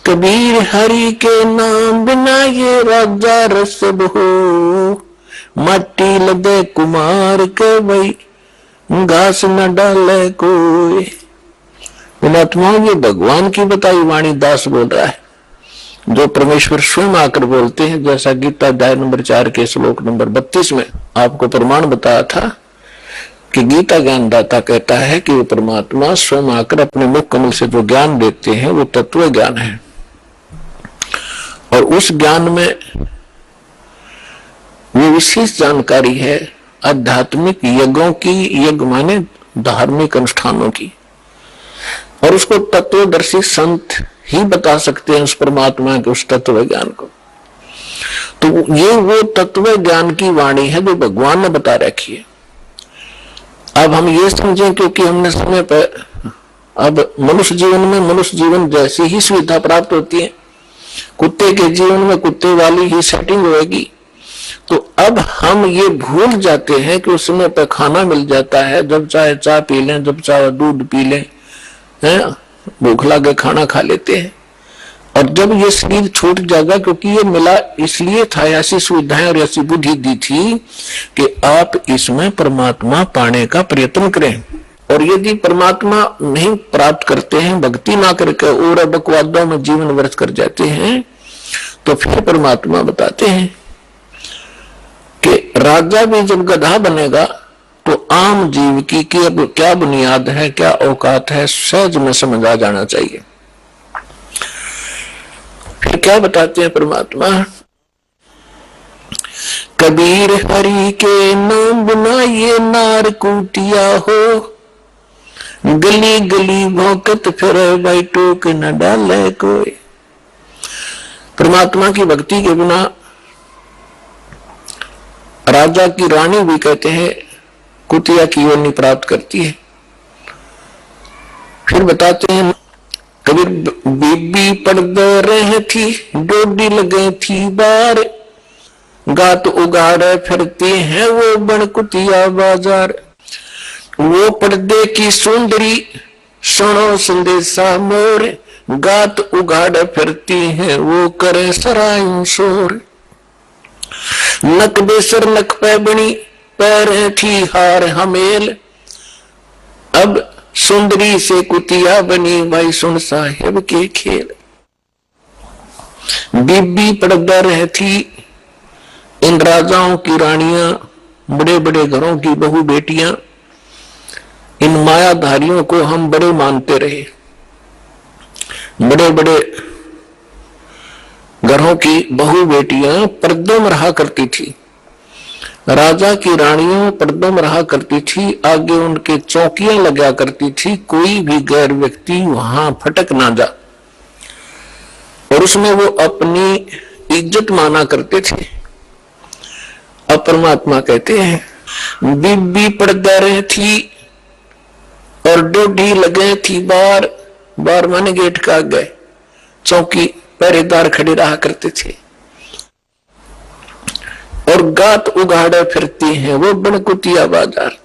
कबीर हरि के नाम बिना ये राजा रसद हो, मट्टी लदे कुमार के वही घास न डाले कोई। पुणात्माओं, ये भगवान की बताई वाणी दास बोल रहा है, जो परमेश्वर स्वयं आकर बोलते हैं। जैसा गीता अध्याय नंबर 4 के श्लोक नंबर 32 में आपको प्रमाण बताया था कि गीता ज्ञानदाता कहता है कि वो परमात्मा स्वयं आकर अपने मुख कमल से जो ज्ञान देते हैं वो तत्व ज्ञान है, और उस ज्ञान में वो विशेष जानकारी है आध्यात्मिक यज्ञों की, यज्ञ माने धार्मिक अनुष्ठानों की, और उसको तत्वदर्शी संत ही बता सकते हैं उस परमात्मा के उस तत्व ज्ञान को। तो ये वो तत्व ज्ञान की वाणी है जो भगवान ने बता रखी है। अब हम ये समझें, क्योंकि हमने समय पर अब मनुष्य जीवन में मनुष्य जीवन जैसी ही सुविधा प्राप्त होती है, कुत्ते के जीवन में कुत्ते वाली ही सेटिंग होगी, तो अब हम ये भूल जाते हैं कि उस समय पर खाना मिल जाता है, जब चाहे चाय पी लें, जब चाहे दूध पी लें, भूख लगे खाना खा लेते हैं, और जब ये शरीर छूट जाएगा, क्योंकि ये मिला इसलिए था, ऐसी सुविधाएं और ऐसी बुद्धि दी थी कि आप इसमें परमात्मा पाने का प्रयत्न करें, और यदि परमात्मा नहीं प्राप्त करते हैं, भक्ति ना करके और बकवादों में जीवन व्यर्थ कर जाते हैं, तो फिर परमात्मा बताते हैं कि राजा भी जब गधा बनेगा तो आम जीव की क्या बुनियाद है, क्या औकात है, सहज में समझ आ जाना चाहिए। फिर क्या बताते हैं परमात्मा, कबीर हरि के नाम बिना ये नार कुटिया हो, गली गली भौंकत फिरे भाई टोक न डाले कोई। परमात्मा की भक्ति के बिना राजा की रानी भी कहते हैं कुटिया की योनि प्राप्त करती है। फिर बताते हैं, कबीर बीबी पड़दे रहे थी, डोडी लगे थी बार, गात उगाड़े फिरती हैं वो बन कुटिया बाजार, वो पर्दे की सुंदरी सुनो संदेशा मोर, गात उगाड़े फिरती हैं वो करे सरायों शोर, नक बेसर नक पे बनी पैर थी हार हमेल, अब सुंदरी से कुतिया बनी भाई सुन साहेब के खेल। बीबी पड़दा रहती, इन राजाओं की रानियां, बड़े बड़े घरों की बहू बेटियां, इन मायाधारियों को हम बड़े मानते रहे, बड़े बड़े घरों की बहू बेटियां पर्दों में रहा करती थी, राजा की रानियों पर्दों में रहा करती थी, आगे उनके चौकियां लगा करती थी, कोई भी गैर व्यक्ति वहां फटक ना जा, और उसमें वो अपनी इज्जत माना करते थे। अब परमात्मा कहते हैं, बीबी पर्दा रही थी और डोडी लगे थी बार, बार माने गेट का गए, चौकी पहरेदार खड़े रहा करते थे, और गात उगाड़े फिरती हैं वो बनकुतिया बाजार,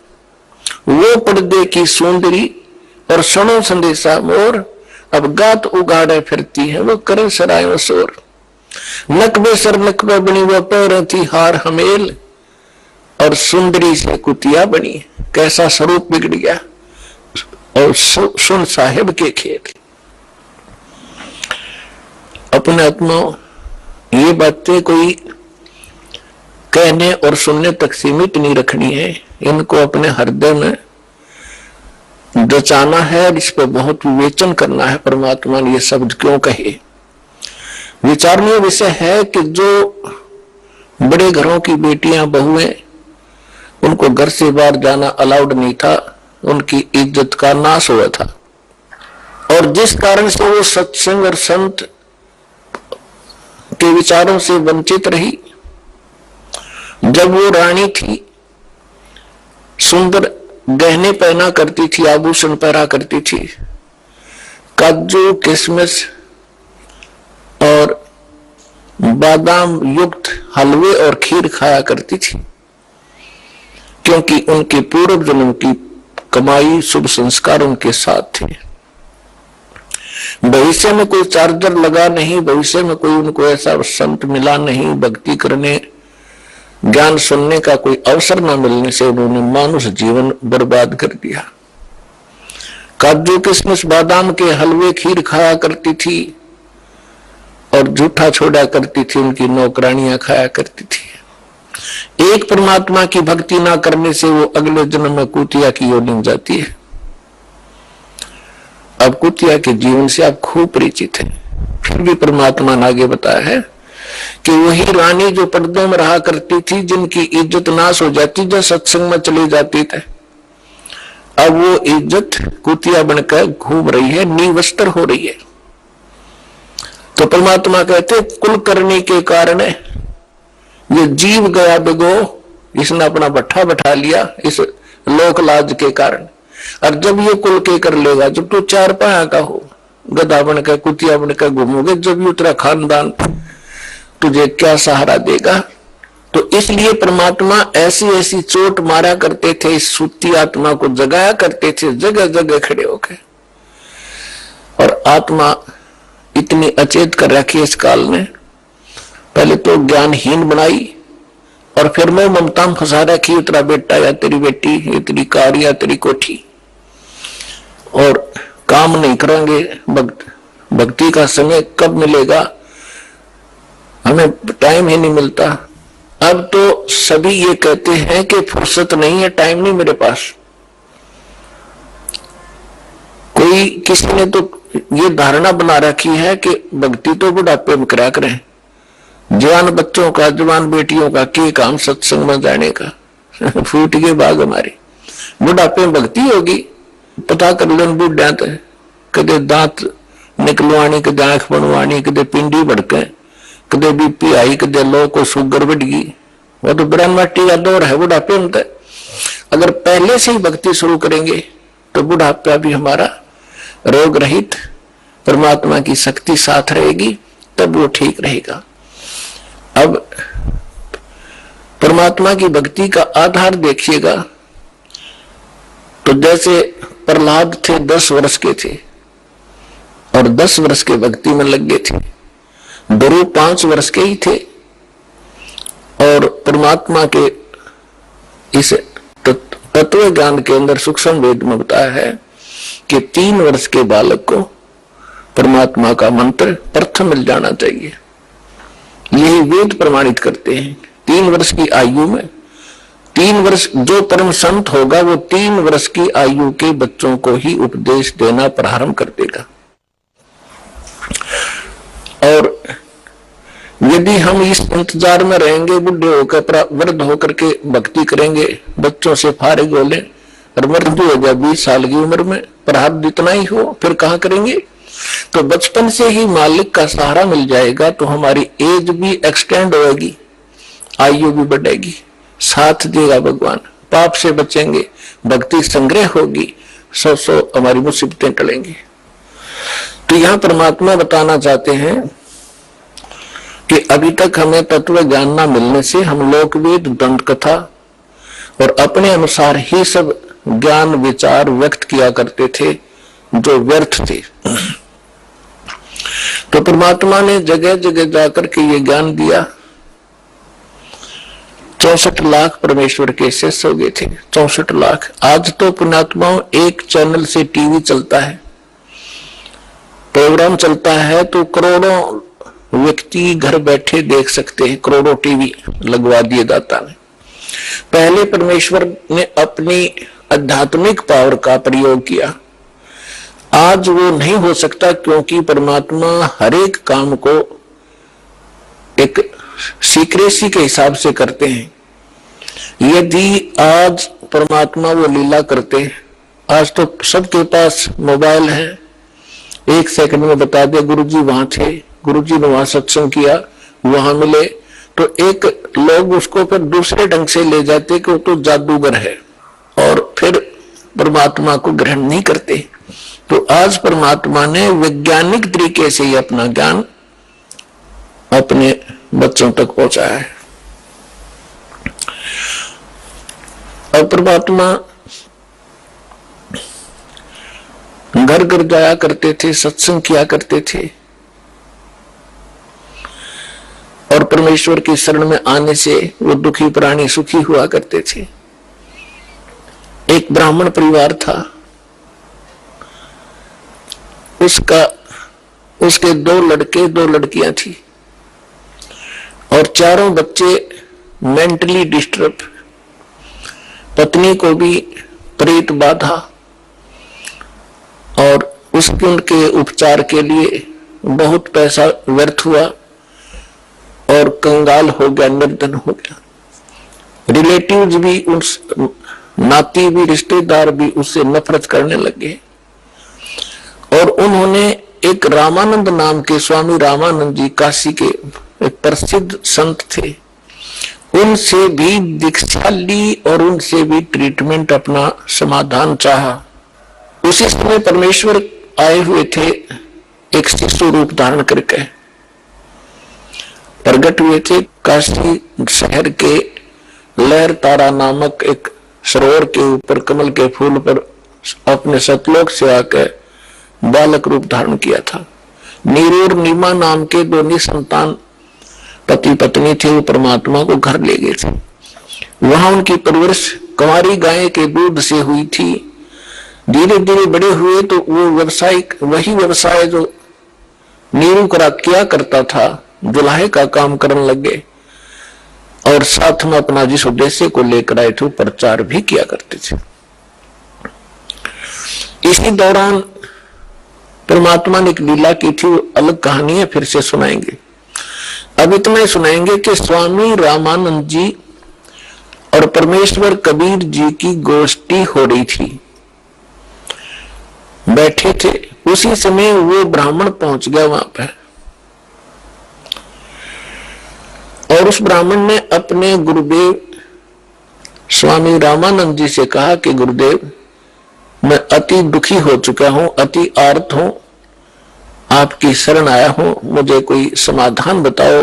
वो पर्दे की सुंदरी और सुनो संदेशा मोर, अब गात उगाड़े फिरती हैं वो करे सरायों शोर, नकबे सर नकबे बनी वो पैर थी हार हमेल, और सुंदरी से कुतिया बनी, कैसा स्वरूप बिगड़ गया, और सुन साहेब के खेल। अपने आत्माओं, ये बातें कोई कहने और सुनने तक सीमित नहीं रखनी है, इनको अपने हृदय में जचाना है और इस पर बहुत विवेचन करना है। परमात्मा ने ये शब्द क्यों कहे, विचारणीय विषय है कि जो बड़े घरों की बेटियां बहुएं, उनको घर से बाहर जाना अलाउड नहीं था, उनकी इज्जत का नाश हुआ था, और जिस कारण से वो सत्संग और संत के विचारों से वंचित रही। जब वो रानी थी, सुंदर गहने पहना करती थी, आभूषण पहना करती थी, काजू किशमिश और बादाम युक्त हलवे और खीर खाया करती थी, क्योंकि उनके पूर्व जन्म की कमाई शुभ संस्कार उनके साथ थे। भविष्य में कोई चार्जर लगा नहीं, भविष्य में कोई उनको ऐसा संत मिला नहीं, भक्ति करने ज्ञान सुनने का कोई अवसर न मिलने से उन्होंने मानुष जीवन बर्बाद कर दिया। काजू किशमिश बादाम के हलवे खीर खाया करती थी और जूठा छोड़ा करती थी, उनकी नौकरानियां खाया करती थी। एक परमात्मा की भक्ति ना करने से वो अगले जन्म में कुतिया की ओर निकल जाती है। अब कुतिया के जीवन से आप खूब परिचित हैं, फिर भी परमात्मा ने आगे बताया है कि वही रानी जो पर्दों में रहा करती थी, जिनकी इज्जत नाश हो जाती जब सत्संग में चले जाती थे, अब वो इज्जत कुतिया बनकर घूम रही है, निवस्त्र हो रही है। तो परमात्मा कहते कुल करने के कारण ये जीव गया बिगो, इसने अपना भट्ठा बैठा लिया इस लोक लाज के कारण। और जब ये कुल के कर लेगा, जब तू चार पाया का हो, गधा बनकर कुतिया बनकर घूमोगे, जब ये तेरा खानदान तुझे क्या सहारा देगा। तो इसलिए परमात्मा ऐसी ऐसी चोट मारा करते थे, इस सुती आत्मा को जगाया करते थे जगह जगह खड़े होकर। और आत्मा इतनी अचेत कर रखी इस काल ने, पहले तो ज्ञानहीन बनाई और फिर मैं ममता में फंसा रखी, तेरा बेटा या तेरी बेटी, ये तेरी कार या तेरी कोठी, और काम नहीं करेंगे। भक्ति का समय कब मिलेगा, हमें टाइम ही नहीं मिलता। अब तो सभी ये कहते हैं कि फुर्सत नहीं है, टाइम नहीं मेरे पास। कोई किसी ने तो ये धारणा बना रखी है कि भक्ति तो बुढ़ापे में करा करें, जवान बच्चों का, जवान बेटियों का के काम सत्संग में जाने का फूट के भाग हमारे। बुढ़ापे में भक्ति होगी, पता कर लो बुढ़ा तो कदे दांत निकलवानी, कदे आंख बनवानी, कदे पिंडी भड़के, कदे बीपी आई, कदे लो को शुगर बढ़ गई। वो तो ब्रह्म माटी का दौर है बुढ़ापे में। अगर पहले से ही भक्ति शुरू करेंगे तो बुढ़ापा भी हमारा रोग रहित, परमात्मा की शक्ति साथ रहेगी, तब वो ठीक रहेगा। अब परमात्मा की भक्ति का आधार देखिएगा तो जैसे प्रहलाद थे 10 वर्ष के थे और 10 वर्ष के भक्ति में लग गए थे। ध्रुव 5 वर्ष के ही थे और परमात्मा के इस तत्व ज्ञान के अंदर सूक्ष्म वेद में बताया है कि 3 वर्ष के बालक को परमात्मा का मंत्र प्रथम मिल जाना चाहिए। यही वेद प्रमाणित करते हैं। 3 वर्ष की आयु में 3 वर्ष जो परम संत होगा वो 3 वर्ष की आयु के बच्चों को ही उपदेश देना प्रारंभ कर देगा। और यदि हम इस इंतजार में रहेंगे, बुढ़े होकर वृद्ध होकर के भक्ति करेंगे, बच्चों से फारिग हो लें और मृत्यु हो जाए 20 साल की उम्र में, प्रारब्ध इतना ही हो, फिर कहां करेंगे। तो बचपन से ही मालिक का सहारा मिल जाएगा तो हमारी एज भी एक्सटेंड होगी, आयु भी बढ़ेगी, साथ देगा भगवान, पाप से बचेंगे, भक्ति संग्रह होगी, 100 हमारी मुसीबतें टलेंगी। तो यहां परमात्मा बताना चाहते हैं कि अभी तक हमें तत्व ज्ञान न मिलने से हम लोकवेद, दंत कथा और अपने अनुसार ही सब ज्ञान विचार व्यक्त किया करते थे जो व्यर्थ थे। तो परमात्मा ने जगह जगह जाकर के ये ज्ञान दिया। 64 लाख परमेश्वर के शिष्य हो गए थे, 64 लाख। आज तो पुण्यात्माओं एक चैनल से टीवी चलता है, प्रोग्राम चलता है तो करोड़ों व्यक्ति घर बैठे देख सकते हैं, करोड़ों टीवी लगवा दिए दाता ने। पहले परमेश्वर ने अपनी आध्यात्मिक पावर का प्रयोग किया, आज वो नहीं हो सकता क्योंकि परमात्मा हर एक काम को एक सीक्रेसी के हिसाब से करते हैं। यदि आज परमात्मा वो लीला करते, आज तो सबके पास मोबाइल है, 1 सेकंड में बता दे गुरुजी वहां थे, गुरुजी ने वहां सत्संग किया, वहां मिले, तो एक लोग उसको फिर दूसरे ढंग से ले जाते कि वो तो जादूगर है और फिर परमात्मा को ग्रहण नहीं करते। तो आज परमात्मा ने वैज्ञानिक तरीके से ही अपना ज्ञान अपने बच्चों तक पहुंचाया है। और परमात्मा घर घर जाया करते थे, सत्संग किया करते थे, और परमेश्वर की शरण में आने से वो दुखी प्राणी सुखी हुआ करते थे। एक ब्राह्मण परिवार था, उसके 2 लड़के 2 लड़कियां थी, और चारों बच्चे मेंटली डिस्टर्ब, पत्नी को भी प्रेत बाधा, और उनके उपचार के लिए बहुत पैसा व्यर्थ हुआ, और कंगाल हो गया, निर्धन हो गया। रिलेटिव्स भी, उस नाती भी, रिश्तेदार भी उससे नफरत करने लगे। और उन्होंने एक रामानंद नाम के स्वामी रामानंद जी, काशी के एक प्रसिद्ध संत थे, उनसे भी दीक्षा ली और उनसे भी ट्रीटमेंट, अपना समाधान चाहा। उसी समय परमेश्वर आए हुए थे, एक शिशु रूप धारण करके प्रकट हुए थे। काशी शहर के लहर तारा नामक एक सरोवर के ऊपर कमल के फूल पर अपने सतलोक से आकर बालक रूप धारण किया था। नीरू और नीमा नाम के 2 निसंतान पति पत्नी थे, वो परमात्मा को घर ले गए थे। वहां उनकी परवरिश कुंवारी गाय के दूध से हुई थी। धीरे धीरे बड़े हुए तो वो वही व्यवसाय जो नीरू किया करता था, जुलाहे का काम करने लगे, और साथ में अपना जिस उद्देश्य को लेकर आए थे प्रचार भी किया करते थे। इसी दौरान परमात्मा ने एक लीला की थी, वो अलग कहानी है, फिर से सुनाएंगे। अब इतना ही सुनाएंगे कि स्वामी रामानंद जी और परमेश्वर कबीर जी की गोष्ठी हो रही थी, बैठे थे। उसी समय वो ब्राह्मण पहुंच गया वहां पर, और उस ब्राह्मण ने अपने गुरुदेव स्वामी रामानंद जी से कहा कि गुरुदेव, मैं अति दुखी हो चुका हूं, अति आर्त हूं, आपकी शरण आया हूं, मुझे कोई समाधान बताओ।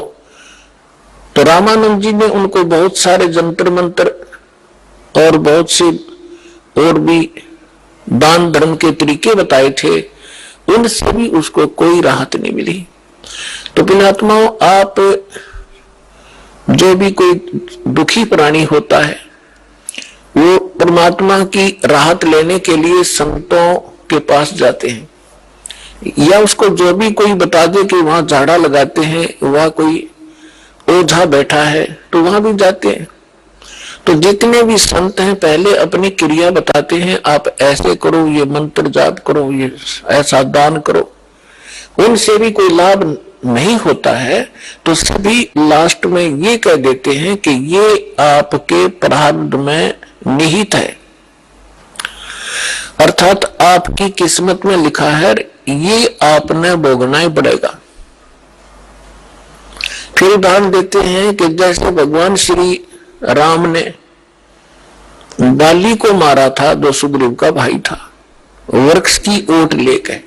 तो रामानंद जी ने उनको बहुत सारे जंतर मंत्र और बहुत से और भी दान धर्म के तरीके बताए थे, उनसे भी उसको कोई राहत नहीं मिली। तो पुण्यात्माओं, आप जो भी कोई दुखी प्राणी होता है, वो परमात्मा की राहत लेने के लिए संतों के पास जाते हैं, या उसको जो भी कोई बता दे कि वहां झाड़ा लगाते हैं, वहां कोई ओझा बैठा है, तो वहां भी जाते हैं। तो जितने भी संत हैं पहले अपनी क्रिया बताते हैं, आप ऐसे करो, ये मंत्र जाप करो, ये ऐसा दान करो। उनसे भी कोई लाभ नहीं होता है, तो सभी लास्ट में ये कह देते हैं कि ये आपके प्रारब्ध में निहित है, अर्थात आपकी किस्मत में लिखा है, ये आपने भोगना ही पड़ेगा। फिर उदाहरण देते हैं कि जैसे भगवान श्री राम ने बाली को मारा था, जो सुग्रीव का भाई था, वृक्ष की ओट लेकर,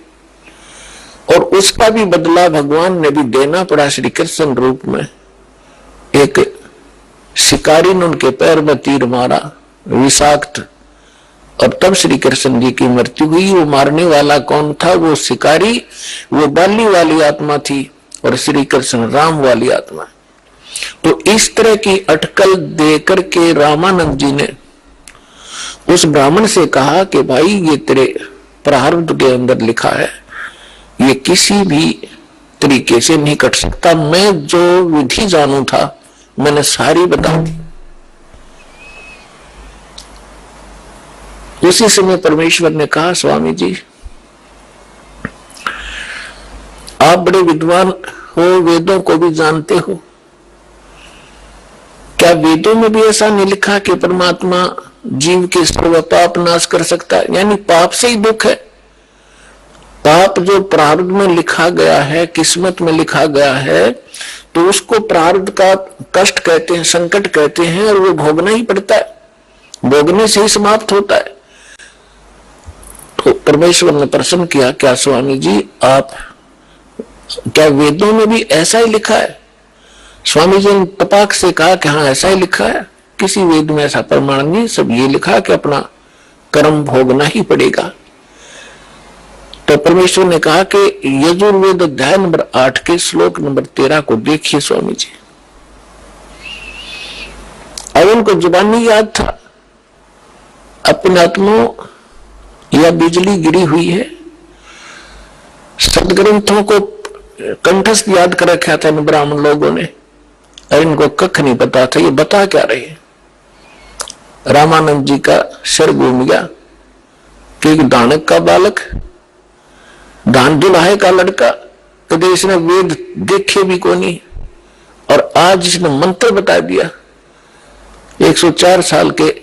और उसका भी बदला भगवान ने भी देना पड़ा श्री कृष्ण रूप में। एक शिकारी ने उनके पैर में तीर मारा, विषाक्त, और तब श्री कृष्ण जी की मृत्यु हुई। वो मारने वाला कौन था? वो शिकारी, वो बाली वाली आत्मा थी, और श्री कृष्ण राम वाली आत्मा। तो इस तरह की अटकल देकर के रामानंद जी ने उस ब्राह्मण से कहा कि भाई, ये तेरे प्रारब्ध के अंदर लिखा है, ये किसी भी तरीके से नहीं कट सकता। मैं जो विधि जानू था मैंने सारी बता दी। उसी समय परमेश्वर ने कहा, स्वामी जी आप बड़े विद्वान हो, वेदों को भी जानते हो, क्या वेदों में भी ऐसा नहीं लिखा कि परमात्मा जीव के सर्व पाप नाश कर सकता है? यानी पाप से ही दुख है। पाप जो प्रारब्ध में लिखा गया है, किस्मत में लिखा गया है, तो उसको प्रारब्ध का कष्ट कहते हैं, संकट कहते हैं, और वो भोगना ही पड़ता है, भोगने से ही समाप्त होता है। तो परमेश्वर ने प्रश्न किया, क्या स्वामी जी आप, क्या वेदों में भी ऐसा ही लिखा है? स्वामी जी ने तपाक से कहा कि हाँ ऐसा ही लिखा है, किसी वेद में ऐसा प्रमाण नहीं, सब ये लिखा कि अपना कर्म भोगना ही पड़ेगा। तो परमेश्वर ने कहा कि यजुर्वेद अध्याय नंबर 8 के श्लोक नंबर 13 को देखिए स्वामी जी। अब उनको जुबानी याद था, अपने आत्मा या बिजली गिरी हुई है, सदग्रंथों को कंठस्थ याद कर रखा था इन ब्राह्मण लोगों ने, और इनको कख नहीं पता था ये बता क्या रहे हैं। रामानंद जी का सिर घूम गया कि एक दानक का बालक, दान दुल्हाए का लड़का, कभी इसने वेद देखे भी को नहीं, और आज इसने मंत्र बता दिया। 104 साल के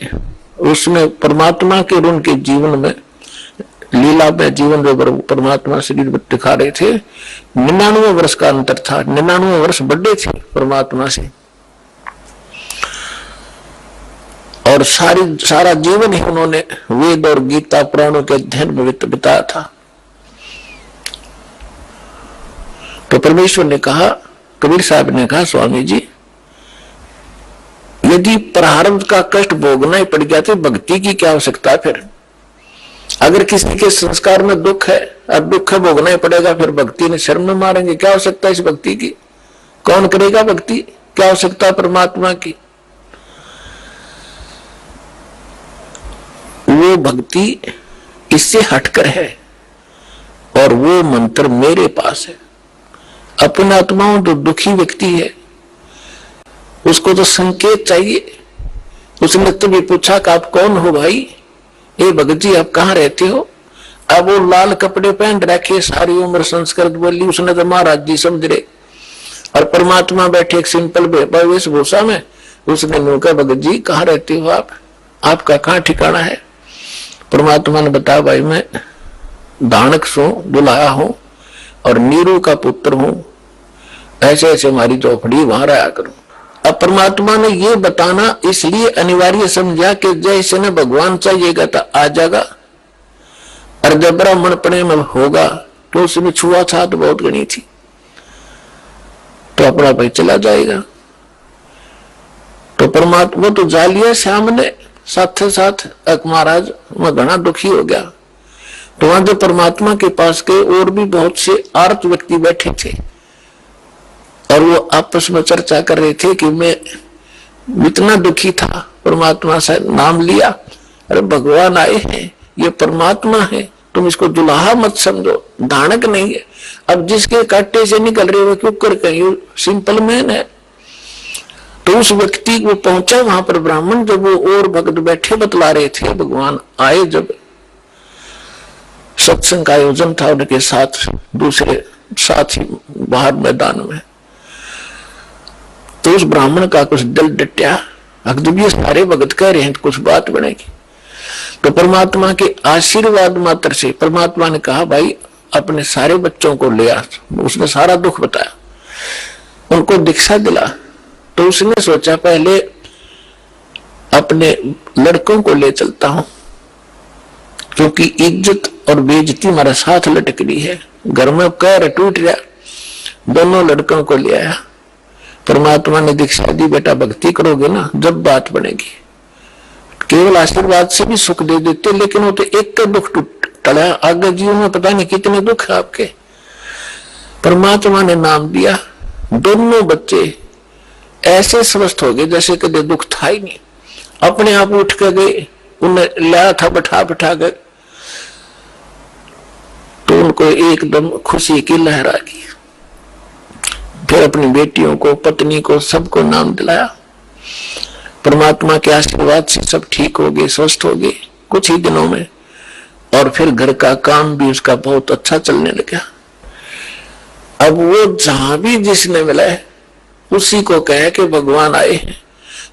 उसने परमात्मा के और उनके जीवन में लीला में जीवन जो परमात्मा शरीर में दिखा रहे थे, 99 वर्ष का अंतर था, 99 वर्ष बड़े थे परमात्मा से, और सारा जीवन ही उन्होंने वेद और गीता पुराणों के अध्ययन में बिताया था। तो परमेश्वर ने कहा, कबीर साहब ने कहा, स्वामी जी यदि प्रारब्ध का कष्ट भोगना ही पड़ गया तो भक्ति की क्या आवश्यकता है फिर? अगर किसी के संस्कार में दुख है और दुख है भोगना ही पड़ेगा, फिर भक्ति ने शर्म में मारेंगे, क्या आवश्यकता है इस भक्ति की? कौन करेगा भक्ति? क्या आवश्यकता परमात्मा की? वो भक्ति इससे हटकर है, और वो मंत्र मेरे पास है। अपने आत्माओं जो दुखी व्यक्ति है उसको तो संकेत चाहिए। उसने तभी पूछा कि आप कौन हो भाई? ए भगत जी आप कहाँ रहते हो? अब वो लाल कपड़े पहन रखे, सारी उम्र संस्कृत बोली, उसने तो महाराज जी समझ रहे, और परमात्मा बैठे एक सिंपल वेशभूषा में। उसने कहा भगत जी कहाँ रहते हो आप? आपका कहाँ ठिकाना है? परमात्मा ने बताया भाई मैं दानक सो दुलाया हूं और नीरू का पुत्र हूं, ऐसे ऐसे हमारी झोपड़ी वहां रहा करूं। अब परमात्मा ने ये बताना इसलिए अनिवार्य समझा कि जैसे ने भगवान चाहिएगा तो आ जाएगा, और जब ब्राह्मण पने में होगा तो उसने छुआछात बहुत गणी थी तो अपना भाई चला जाएगा। तो परमात्मा तो जा लिया श्याम ने, साथ साथ महाराज मैं घना दुखी हो गया। तो वहां जो परमात्मा के पास के और भी बहुत से आर्त व्यक्ति बैठे थे, और वो आपस में चर्चा कर रहे थे कि मैं इतना दुखी था, परमात्मा से नाम लिया, अरे भगवान आए हैं, ये परमात्मा है, तुम इसको दुल्हा मत समझो, दानक नहीं है। अब जिसके काटे से निकल रहे हो क्यों कर कहीं सिंपल मैन है। तो उस व्यक्ति को पहुंचा वहां पर ब्राह्मण, जब वो और भक्त बैठे बतला रहे थे, भगवान आए, जब सत्संग का आयोजन था उनके साथ दूसरे साथी बाहर मैदान में, तो उस ब्राह्मण का कुछ दिल डटिया, जब ये सारे भगत कह रहे हैं तो कुछ बात बनेगी। तो परमात्मा के आशीर्वाद मात्र से परमात्मा ने कहा भाई अपने सारे बच्चों को ले आ। उसने सारा दुख बताया, उनको दीक्षा दिला। तो उसने सोचा पहले अपने लड़कों को ले चलता हूं, क्योंकि इज्जत और बेइज्जती हमारा साथ लटक रही है, घर में कह टूट गया। दोनों लड़कों को ले आया। परमात्मा ने दीक्षा दी, बेटा भक्ति करोगे ना जब बात बनेगी। केवल आशीर्वाद से भी सुख दे देते, लेकिन वो तो एक का दुख टला, आगे जीवन में पता नहीं कितने दुख है आपके। परमात्मा ने नाम दिया, दोनों बच्चे ऐसे स्वस्थ हो गए जैसे कभी दुख था ही नहीं। अपने आप उठ के गए, उन्हें लाया था बैठा बैठा कर, तो उनको एकदम खुशी की लहर आ गई। फिर अपनी बेटियों को, पत्नी को, सबको नाम दिलाया। परमात्मा के आशीर्वाद से सब ठीक हो गए, स्वस्थ हो गए कुछ ही दिनों में। और फिर घर का काम भी उसका बहुत अच्छा चलने लगा। अब वो जहां भी जिसने मिला है उसी को कहे कि भगवान आए हैं,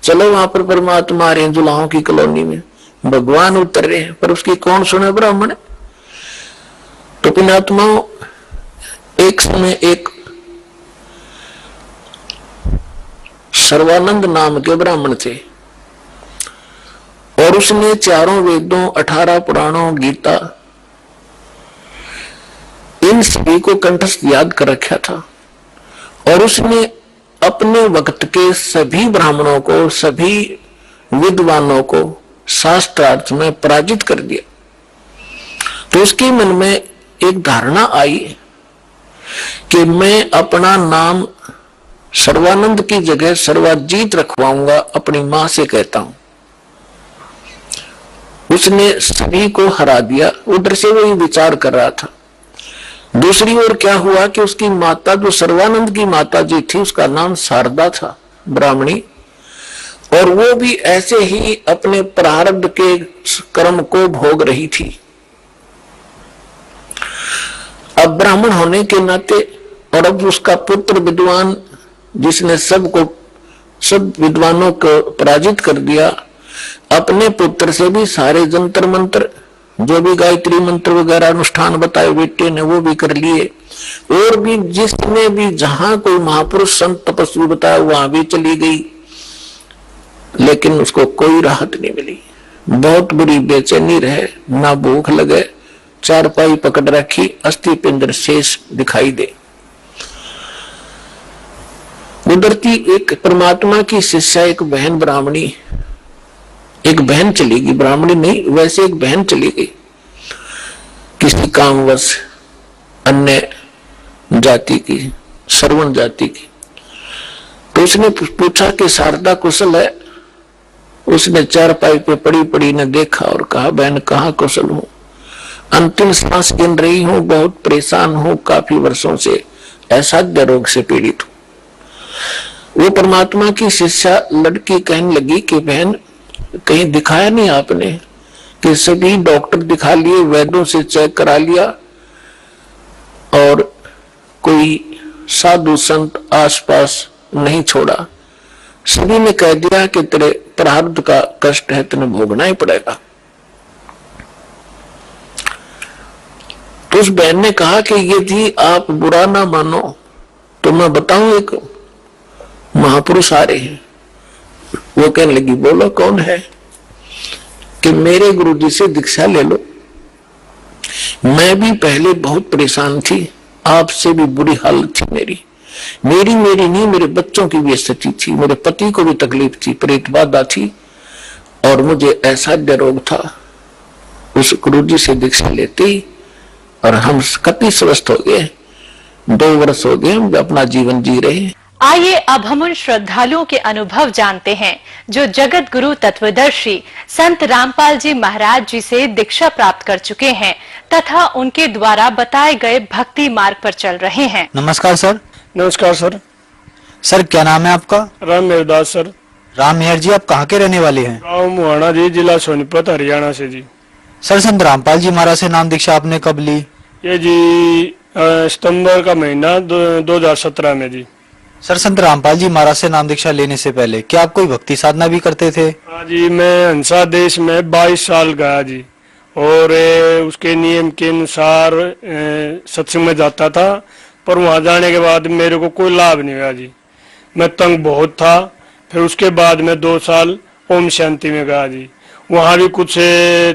चलो वहां पर परमात्मा आ रहे हैं, दुल्हाओं की कॉलोनी में भगवान उतर रहे हैं, पर उसकी कौन सुने ब्राह्मण। तो पुण्यात्माओं एक समय एक सर्वानंद नाम के ब्राह्मण थे, और उसने चारों वेदों, 18 पुराणों, गीता, इन सभी को कंठस्थ याद कर रखा था। और उसने अपने वक्त के सभी ब्राह्मणों को, सभी विद्वानों को शास्त्रार्थ में पराजित कर दिया। तो उसके मन में एक धारणा आई कि मैं अपना नाम सर्वानंद की जगह सर्वाजीत रखवाऊंगा, अपनी मां से कहता हूं। उसने सभी को हरा दिया। उधर से वही विचार कर रहा था। दूसरी ओर क्या हुआ कि उसकी माता, जो सर्वानंद की माता जी थी, उसका नाम शारदा था, ब्राह्मणी, और वो भी ऐसे ही अपने प्रारब्ध के कर्म को भोग रही थी। अब ब्राह्मण होने के नाते, और अब उसका पुत्र विद्वान, जिसने सब विद्वानों को पराजित कर दिया, अपने पुत्र से भी सारे जंतर मंत्र, जो भी गायत्री मंत्र वगैरह अनुष्ठान बताए बेटे ने, वो भी कर लिए। और भी जिसने भी जहां कोई महापुरुष संत तपस्वी बताया वहां भी चली गई, लेकिन उसको कोई राहत नहीं मिली। बहुत बुरी बेचैनी रहे, ना भूख लगे, चारपाई पकड़ रखी, अस्थि पिंजर शेष दिखाई दे। उधरती एक परमात्मा की शिष्या, एक बहन ब्राह्मणी, एक बहन चली गई, ब्राह्मणी नहीं, वैसे एक बहन चली गई किसी कामवश, अन्य जाति की, श्रवण जाति की। तो उसने पूछा कि शारदा कुशल है? उसने चारपाई पे पड़ी पड़ी ने देखा और कहा, बहन कहाँ कुशल हूं, अंतिम सांस गिन रही हूं, बहुत परेशान हूं, काफी वर्षों से असाध्य रोग से पीड़ित हूं। वो परमात्मा की शिष्या लड़की कहने लगी कि बहन कहीं दिखाया नहीं आपने? कि सभी डॉक्टर दिखा लिए, वैद्यों से चेक करा लिया, और कोई साधु संत आसपास नहीं छोड़ा। सभी ने कह दिया कि तेरे प्रारब्ध का कष्ट है, तुम्हें भोगना ही पड़ेगा। तो उस बहन ने कहा कि यदि आप बुरा ना मानो तो मैं बताऊं, एक महापुरुष आ रहे हैं। वो कहने लगी, बोलो कौन है? कि मेरे गुरुजी से दीक्षा ले लो। मैं भी पहले बहुत परेशान थी, आपसे भी बुरी हालत थी मेरी नहीं, मेरे बच्चों की भी स्थिति थी, मेरे पति को भी तकलीफ थी, प्रेत बाधा थी, और मुझे ऐसा रोग था। उस गुरुजी से दीक्षा लेते ही और हम कति स्वस्थ हो गए। 2 वर्ष हो गए हम अपना जीवन जी रहे हैं। आइए अब हम उन श्रद्धालुओं के अनुभव जानते हैं जो जगत गुरु तत्वदर्शी संत रामपाल जी महाराज जी से दीक्षा प्राप्त कर चुके हैं तथा उनके द्वारा बताए गए भक्ति मार्ग पर चल रहे हैं। नमस्कार सर। नमस्कार सर। सर क्या नाम है आपका? राम मेहरदास सर। राम मेहर जी, आप कहाँ के रहने वाले हैं? गाँव मुहाना जी, जिला सोनीपत, हरियाणा से जी। सर संत रामपाल जी महाराज से नाम दीक्षा आपने कब ली? ये जी सितंबर का महीना 2017 में जी। सर संत रामपाल जी महाराज से नाम दीक्षा लेने से पहले क्या आप कोई भक्ति साधना भी करते थे? हाँ जी, मैं हंसा देश में 22 साल गया जी, और उसके नियम के अनुसार सत्संग में जाता था, पर वहां जाने के बाद मेरे को कोई लाभ नहीं हुआ जी। मैं तंग बहुत था। फिर उसके बाद में 2 साल ओम शांति में गया जी। वहां भी कुछ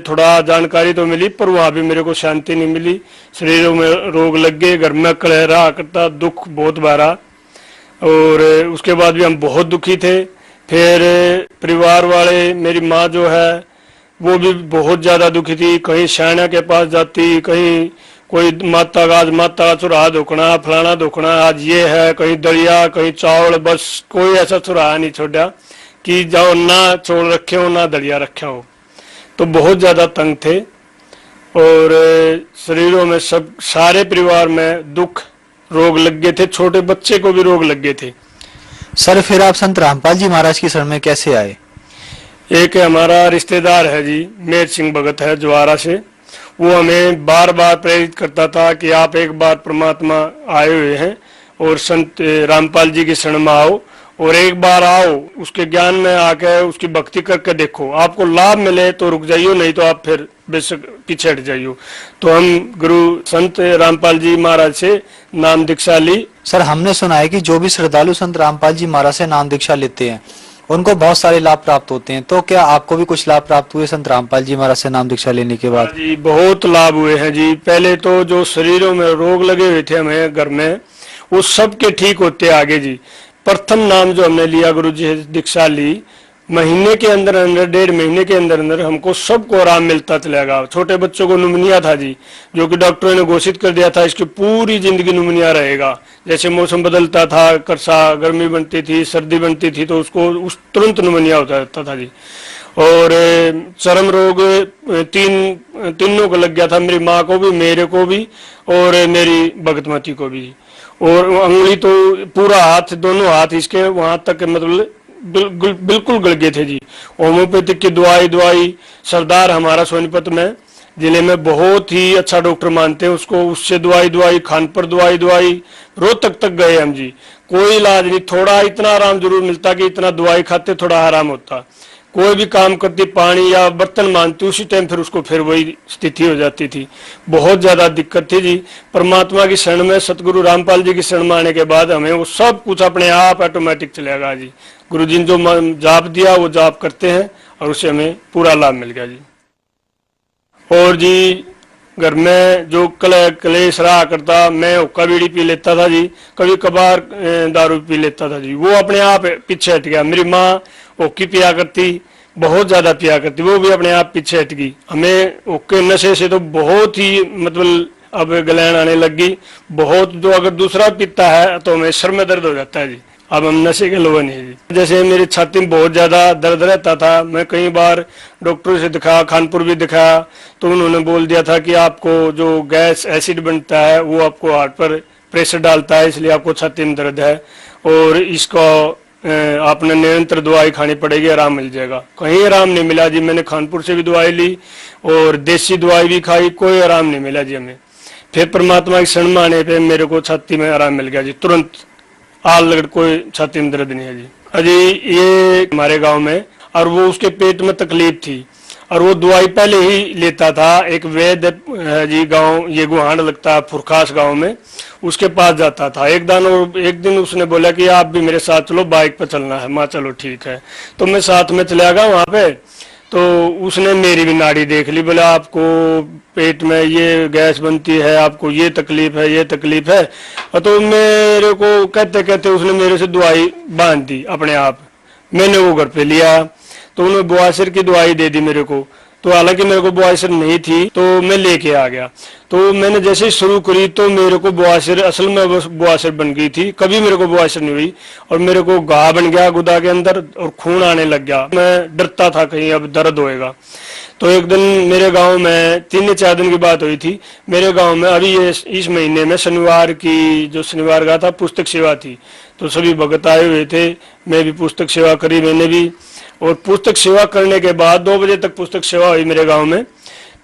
थोड़ा जानकारी तो मिली, पर वहां भी मेरे को शांति नहीं मिली। शरीर में रोग लग गए, घर में कलह रहा करता, दुख बहुत भरा, और उसके बाद भी हम बहुत दुखी थे। फिर परिवार वाले, मेरी माँ जो है वो भी बहुत ज्यादा दुखी थी। कहीं शायना के पास जाती, कहीं कोई माता का चुराहा धोकना, फलाना धोकना, आज ये है, कहीं दलिया, कहीं चावल, बस कोई ऐसा चुराहा नहीं छोड़ा कि जाओ ना चौल रखे हो ना दलिया रखे हो। तो बहुत ज्यादा तंग थे, और शरीरों में सब सारे परिवार में दुख, रोग लग गए थे, छोटे बच्चे को भी रोग लग गए थे। सर फिर आप संत रामपाल जी महाराज की शरण में कैसे आए? एक हमारा रिश्तेदार है जी, मेर सिंह भगत है ज्वारा से, वो हमें बार बार प्रेरित करता था कि आप एक बार परमात्मा आए हुए हैं और संत रामपाल जी की शरण में आओ, और एक बार आओ, उसके ज्ञान में आके उसकी भक्ति करके देखो, आपको लाभ मिले तो रुक जाइयो, नहीं तो आप फिर बेशक पीछे हट जाइयो। तो हम गुरु संत रामपाल जी महाराज से नाम दीक्षा ली। सर हमने सुना है कि जो भी श्रद्धालु संत रामपाल जी महाराज से नाम दीक्षा लेते हैं उनको बहुत सारे लाभ प्राप्त होते हैं, तो क्या आपको भी कुछ लाभ प्राप्त हुए संत रामपाल जी महाराज से नाम दीक्षा लेने के बाद? जी बहुत लाभ हुए हैं जी। पहले तो जो शरीरों में रोग लगे हुए थे हमें घर में, वो सब के ठीक होते आगे जी। प्रथम नाम जो हमने लिया, गुरु जी से दीक्षा ली, महीने के अंदर अंदर, 1.5 महीने के अंदर अंदर हमको सबको आराम मिलता चलेगा। छोटे बच्चों को नुमनिया था जी, जो कि डॉक्टरों ने घोषित कर दिया था इसकी पूरी जिंदगी नुमनिया रहेगा। जैसे मौसम बदलता था, करसा गर्मी बनती थी, सर्दी बनती थी, तो उसको उस तुरंत नुमनिया होता रहता था जी। और चर्म रोग तीनों को लग गया था, मेरी माँ को भी, मेरे को भी और मेरी भगतमती को भी। और उंगली तो पूरा हाथ, दोनों हाथ इसके वहां तक मतलब बिल्कुल गल गए थे जी। होम्योपैथिक की दवाई सरदार हमारा सोनीपत में जिले में बहुत ही अच्छा डॉक्टर मानते हैं उसको, उससे दवाई खानपुर दवाई रोहतक तक गए हम जी, कोई इलाज नहीं। थोड़ा इतना आराम जरूर मिलता कि इतना दवाई खाते थोड़ा आराम होता। कोई भी काम करती, पानी या बर्तन मानती, उसी टाइम फिर उसको फिर वही स्थिति हो जाती थी। बहुत ज्यादा दिक्कत थी जी। परमात्मा की शरण में, सतगुरु रामपाल जी की शरण में आने के बाद हमें वो सब कुछ अपने आप ऑटोमेटिक चलेगा जी। गुरु जी ने जो जाप दिया वो जाप करते हैं और उससे हमें पूरा लाभ मिल गया जी। और जी घर में जो कलेश रहा करता, मैं हुक्का बीड़ी पी लेता था जी, कभी कभार दारू पी लेता था जी, वो अपने आप पीछे हट गया। मेरी माँ हुक्की पिया करती, बहुत ज्यादा पिया करती, वो भी अपने आप पीछे हट गई। हमें हुक्के नशे से तो बहुत ही मतलब अब गलैन आने लगी बहुत। जो अगर दूसरा पीता है तो हमें सर में दर्द हो जाता है जी। अब हम नशे के लोग नहीं जी। जैसे मेरी छाती में बहुत ज्यादा दर्द रहता था, मैं कई बार डॉक्टर से दिखाया, खानपुर भी दिखाया, तो उन्होंने बोल दिया था कि आपको जो गैस एसिड बनता है वो आपको हार्ट पर प्रेशर डालता है, इसलिए आपको छाती में दर्द है और इसको आपने निरंतर दवाई खानी पड़ेगी, आराम मिल जाएगा। कहीं आराम नहीं मिला जी। मैंने खानपुर से भी दवाई ली और देसी दवाई भी खाई, कोई आराम नहीं मिला जी हमें। फिर परमात्मा की शरण में आने पे मेरे को छाती में आराम मिल गया जी, तुरंत आल लगड़, कोई छाती में दर्द नहीं है जी। अजी ये हमारे गांव में, और वो उसके पेट में तकलीफ थी और वो दवाई पहले ही लेता था। एक वैद्य जी गांव, ये गुहांड लगता है फुरखास गांव में, उसके पास जाता था। एक दिन उसने बोला कि आप भी मेरे साथ चलो, बाइक पर चलना है। माँ चलो ठीक है, तो मैं साथ में चला गया वहां पे। तो उसने मेरी भी नाड़ी देख ली, बोला आपको पेट में ये गैस बनती है, आपको ये तकलीफ है, ये तकलीफ है। तो मेरे को कहते कहते उसने मेरे से दवाई बांध दी अपने आप। मैंने वो घर पे लिया तो उन्होंने बुआसर की दवाई दे दी मेरे को। तो हालांकि मेरे को बुआसर नहीं थी तो मैं लेके आ गया। तो मैंने जैसे ही शुरू करी तो मेरे को बुआसर, असल में बुआसर बन गई थी, कभी मेरे को बुआसर नहीं हुई और मेरे को घाव बन गया गुदा के अंदर और खून आने लग गया। मैं डरता था कहीं अब दर्द होएगा। तो एक दिन मेरे गांव में 3-4 दिन की बात हुई थी। मेरे गांव में अभी ये इस महीने में शनिवार का था, पुस्तक सेवा थी, तो सभी भगत आए हुए थे। मैं भी पुस्तक सेवा करी मैंने भी, और पुस्तक सेवा करने के बाद 2 बजे तक पुस्तक सेवा हुई मेरे गांव में।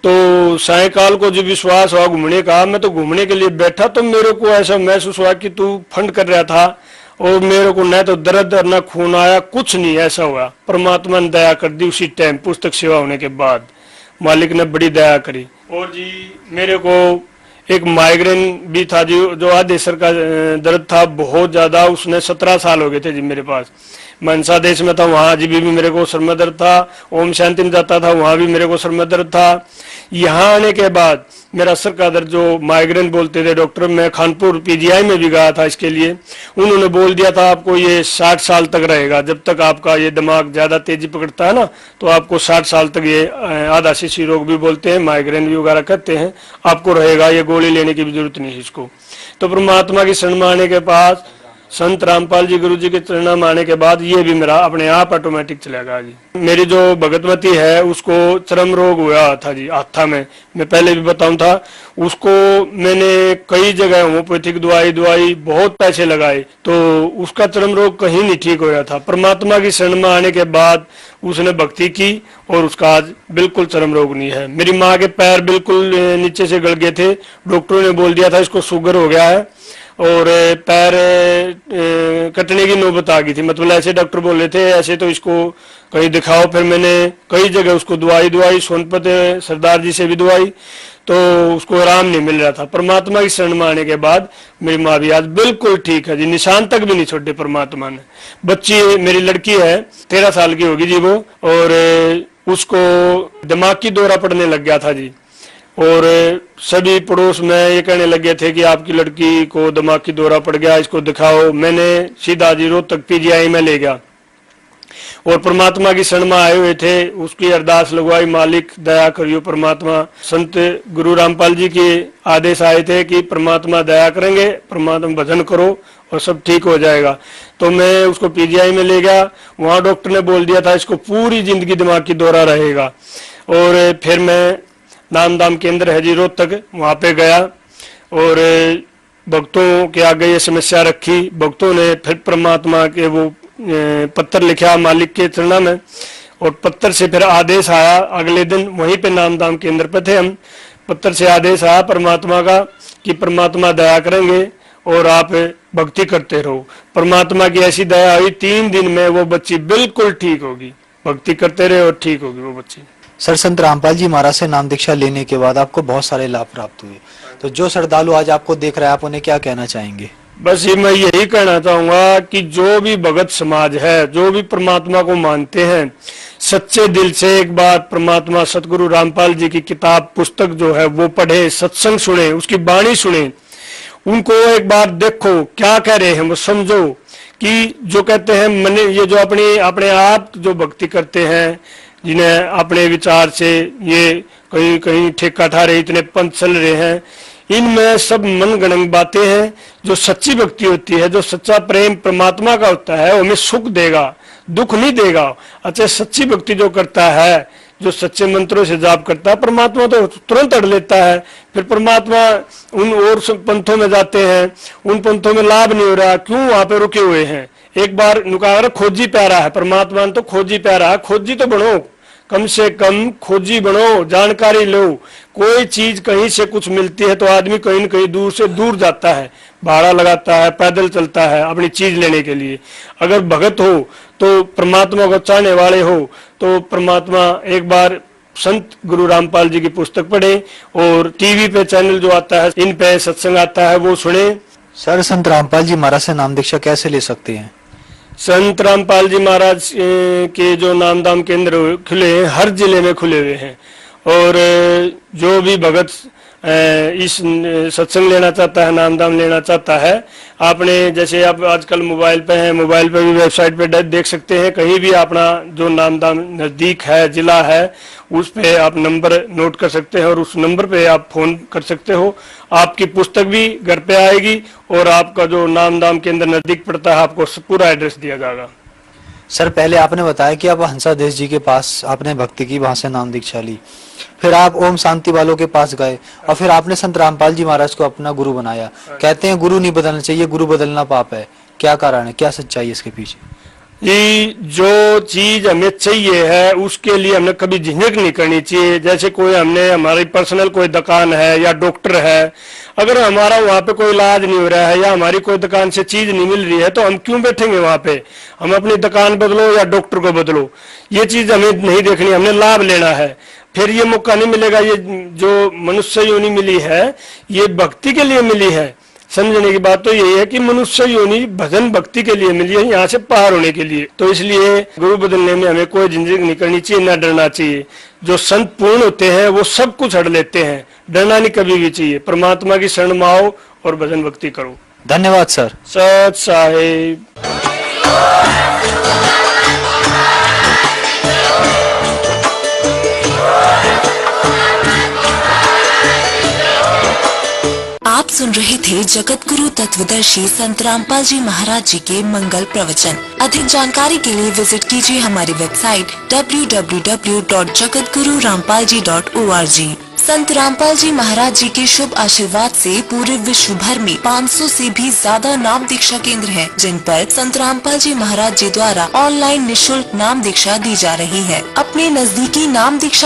तो सायकाल को जो विश्वास हुआ घूमने का, मैं तो घूमने के लिए बैठा तो मेरे को ऐसा महसूस हुआ कि तू फंड कर रहा था और मेरे को न तो दर्द और न खून आया, कुछ नहीं ऐसा हुआ। परमात्मा ने दया कर दी उसी टाइम, पुस्तक सेवा होने के बाद मालिक ने बड़ी दया करी। और जी मेरे को एक माइग्रेन भी था जी, जो आधे सर का दर्द था बहुत ज्यादा। उसने 17 साल हो गए थे जी मेरे पास। मनसा देश में था, वहां जी भी मेरे को सर में दर्द था। ओम शांति में जाता था, वहां भी मेरे को सर में दर्द था। यहाँ आने के बाद मेरा सर का दर्द, जो माइग्रेन बोलते थे डॉक्टर, मैं खानपुर पीजीआई में भी गया था इसके लिए। उन्होंने बोल दिया था आपको ये 60 साल तक रहेगा, जब तक आपका ये दिमाग ज्यादा तेजी पकड़ता है ना, तो आपको 60 साल तक ये आधा शिशि रोग भी बोलते हैं, माइग्रेन भी वगैरह कहते हैं, आपको रहेगा। ये गोली लेने की भी जरूरत नहीं है इसको। तो परमात्मा की शरण में आने के बाद, संत रामपाल जी गुरु जी के चरण में आने के बाद ये भी मेरा अपने आप ऑटोमेटिक चलेगा जी। मेरी जो भगतमती है उसको चर्म रोग हुआ था जी हाथा में, मैं पहले भी बताऊं था। उसको मैंने कई जगह होम्योपैथिक दवाई बहुत पैसे लगाए, तो उसका चर्म रोग कहीं नहीं ठीक हो रहा था। परमात्मा की शरण में आने के बाद उसने भक्ति की और उसका आज बिल्कुल चर्म रोग नहीं है। मेरी माँ के पैर बिल्कुल नीचे से गल गए थे, डॉक्टरों ने बोल दिया था इसको शुगर हो गया है और पैर कटने की नौबत आ गई थी। मतलब ऐसे डॉक्टर बोल रहे थे, ऐसे तो इसको कहीं दिखाओ। फिर मैंने कई जगह उसको दवाई सोनपत सरदार जी से भी दवाई, तो उसको आराम नहीं मिल रहा था। परमात्मा की शरण में आने के बाद मेरी माँ भी आज बिल्कुल ठीक है जी, निशान तक भी नहीं छोड़े परमात्मा ने। बच्ची मेरी लड़की है, 13 साल की होगी जी वो, और उसको दिमाग की दौरा पड़ने लग गया था जी। और सभी पड़ोस में ये कहने लगे थे कि आपकी लड़की को दिमागी दौरा पड़ गया, इसको दिखाओ। मैंने सीधा जी रोहतक पीजीआई में ले गया और परमात्मा की शरण में आए हुए थे, उसकी अरदास लगवाई, मालिक दया करियो परमात्मा। संत गुरु रामपाल जी के आदेश आए थे कि परमात्मा दया करेंगे, परमात्मा भजन करो और सब ठीक हो जाएगा। तो मैं उसको पीजीआई में ले गया, वहां डॉक्टर ने बोल दिया था इसको पूरी जिंदगी दिमागी दौरा रहेगा। और फिर मैं नाम दाम केंद्र है जी रोहतक, वहां पे गया और भक्तों के आगे ये समस्या रखी। भक्तों ने फिर परमात्मा के वो पत्र लिखा मालिक के चरणों में, और पत्र से फिर आदेश आया। अगले दिन वहीं पे नाम दाम केंद्र पे थे हम, पत्र से आदेश आया परमात्मा का कि परमात्मा दया करेंगे और आप भक्ति करते रहो। परमात्मा की ऐसी दया हुई, 3 दिन में वो बच्ची बिल्कुल ठीक होगी, भक्ति करते रहे और ठीक होगी वो बच्ची। सर, संत रामपाल जी महाराज से नाम दीक्षा लेने के बाद आपको बहुत सारे लाभ प्राप्त हुए, तो जो श्रद्धालु आज आपको देख रहा है आप उन्हें क्या कहना चाहेंगे? बस ये मैं यही कहना चाहूंगा कि जो भी भगत समाज है, जो भी परमात्मा को मानते हैं, सच्चे दिल से एक बार परमात्मा सतगुरु रामपाल जी की किताब पुस्तक जो है वो पढ़े, सत्संग सुने, उसकी वाणी सुने, उनको एक बार देखो क्या कह रहे हैं वो समझो कि जो कहते हैं मन, ये जो अपने आप जो भक्ति करते हैं, जिन्हें अपने विचार से ये कहीं कहीं ठेका ठा रहे, इतने पंथ चल रहे हैं, इनमें सब मन गणन बातें हैं। जो सच्ची भक्ति होती है, जो सच्चा प्रेम परमात्मा का होता है, वो हमें सुख देगा, दुख नहीं देगा। अच्छा, सच्ची भक्ति जो करता है, जो सच्चे मंत्रों से जाप करता है, परमात्मा तो तुरंत अड़ लेता है। फिर परमात्मा उन और पंथों में जाते हैं, उन पंथों में लाभ नहीं हो रहा, क्यों वहां पे रुके हुए हैं? एक बार नुका खोजी प्यारा है, परमात्मा तो खोजी प्यारा है, खोजी तो बनो, कम से कम खोजी बनो, जानकारी लो। कोई चीज कहीं से कुछ मिलती है तो आदमी कहीं न कहीं दूर से दूर जाता है, भाड़ा लगाता है, पैदल चलता है अपनी चीज लेने के लिए। अगर भगत हो तो परमात्मा को चाहने वाले हो तो परमात्मा एक बार संत गुरु रामपाल जी की पुस्तक पढ़े और टीवी पे चैनल जो आता है, इन पे सत्संग आता है, वो सुने। सर, संत रामपाल जी महाराज से नाम दीक्षा कैसे ले सकते हैं? संत रामपाल जी महाराज के जो नाम दाम केंद्र खुले हैं, हर जिले में खुले हुए हैं, और जो भी भगत इस सत्संग लेना चाहता है, नाम दाम लेना चाहता है, आपने जैसे आप आजकल मोबाइल पे हैं, मोबाइल पे भी वेबसाइट पे देख सकते हैं, कहीं भी अपना जो नाम दाम नजदीक है, जिला है, उस पे आप नंबर नोट कर सकते हैं और उस नंबर पे आप फोन कर सकते हो। आपकी पुस्तक भी घर पे आएगी और आपका जो नाम दाम केंद्र नजदीक पड़ता है, आपको पूरा एड्रेस दिया जाएगा। सर, पहले आपने बताया कि आप हंसा देश जी के पास आपने भक्ति की, वहां से नाम दीक्षा ली, फिर आप ओम शांति वालों के पास गए और फिर आपने संत रामपाल जी महाराज को अपना गुरु बनाया। कहते हैं गुरु नहीं बदलना चाहिए, गुरु बदलना पाप है, क्या कारण है, क्या सच्चाई है इसके पीछे? ये जो चीज हमें चाहिए है उसके लिए हमने कभी झिझक नहीं करनी चाहिए। जैसे कोई हमने हमारी पर्सनल कोई दुकान है या डॉक्टर है, अगर हमारा वहाँ पे कोई इलाज नहीं हो रहा है या हमारी कोई दुकान से चीज नहीं मिल रही है तो हम क्यों बैठेंगे वहाँ पे? हम अपनी दुकान बदलो या डॉक्टर को बदलो, ये चीज हमें नहीं देखनी, हमने लाभ लेना है। फिर ये मौका नहीं मिलेगा। ये जो मनुष्य योनि मिली है ये भक्ति के लिए मिली है। समझने की बात तो यही है कि मनुष्य योनि भजन भक्ति के लिए मिली है, यहाँ से पार होने के लिए। तो इसलिए गुरु बदलने में हमें कोई झिझक नहीं करनी चाहिए, न डरना चाहिए। जो संत पूर्ण होते हैं वो सब कुछ हड़ लेते हैं, डरना नहीं कभी भी चाहिए। परमात्मा की शरण में आओ और भजन भक्ति करो। धन्यवाद सर। सत साहिब। आप सुन रहे थे जगत गुरु तत्वदर्शी संत रामपाल जी महाराज जी के मंगल प्रवचन। अधिक जानकारी के लिए विजिट कीजिए हमारी वेबसाइट www.jagatgururampalji.org। संत रामपाल जी महाराज जी के शुभ आशीर्वाद से पूरे विश्व भर में 500 से भी ज्यादा नाम दीक्षा केंद्र हैं, जिन पर संत रामपाल जी महाराज जी द्वारा ऑनलाइन निःशुल्क नाम दीक्षा दी जा रही है। अपने नजदीकी नाम दीक्षा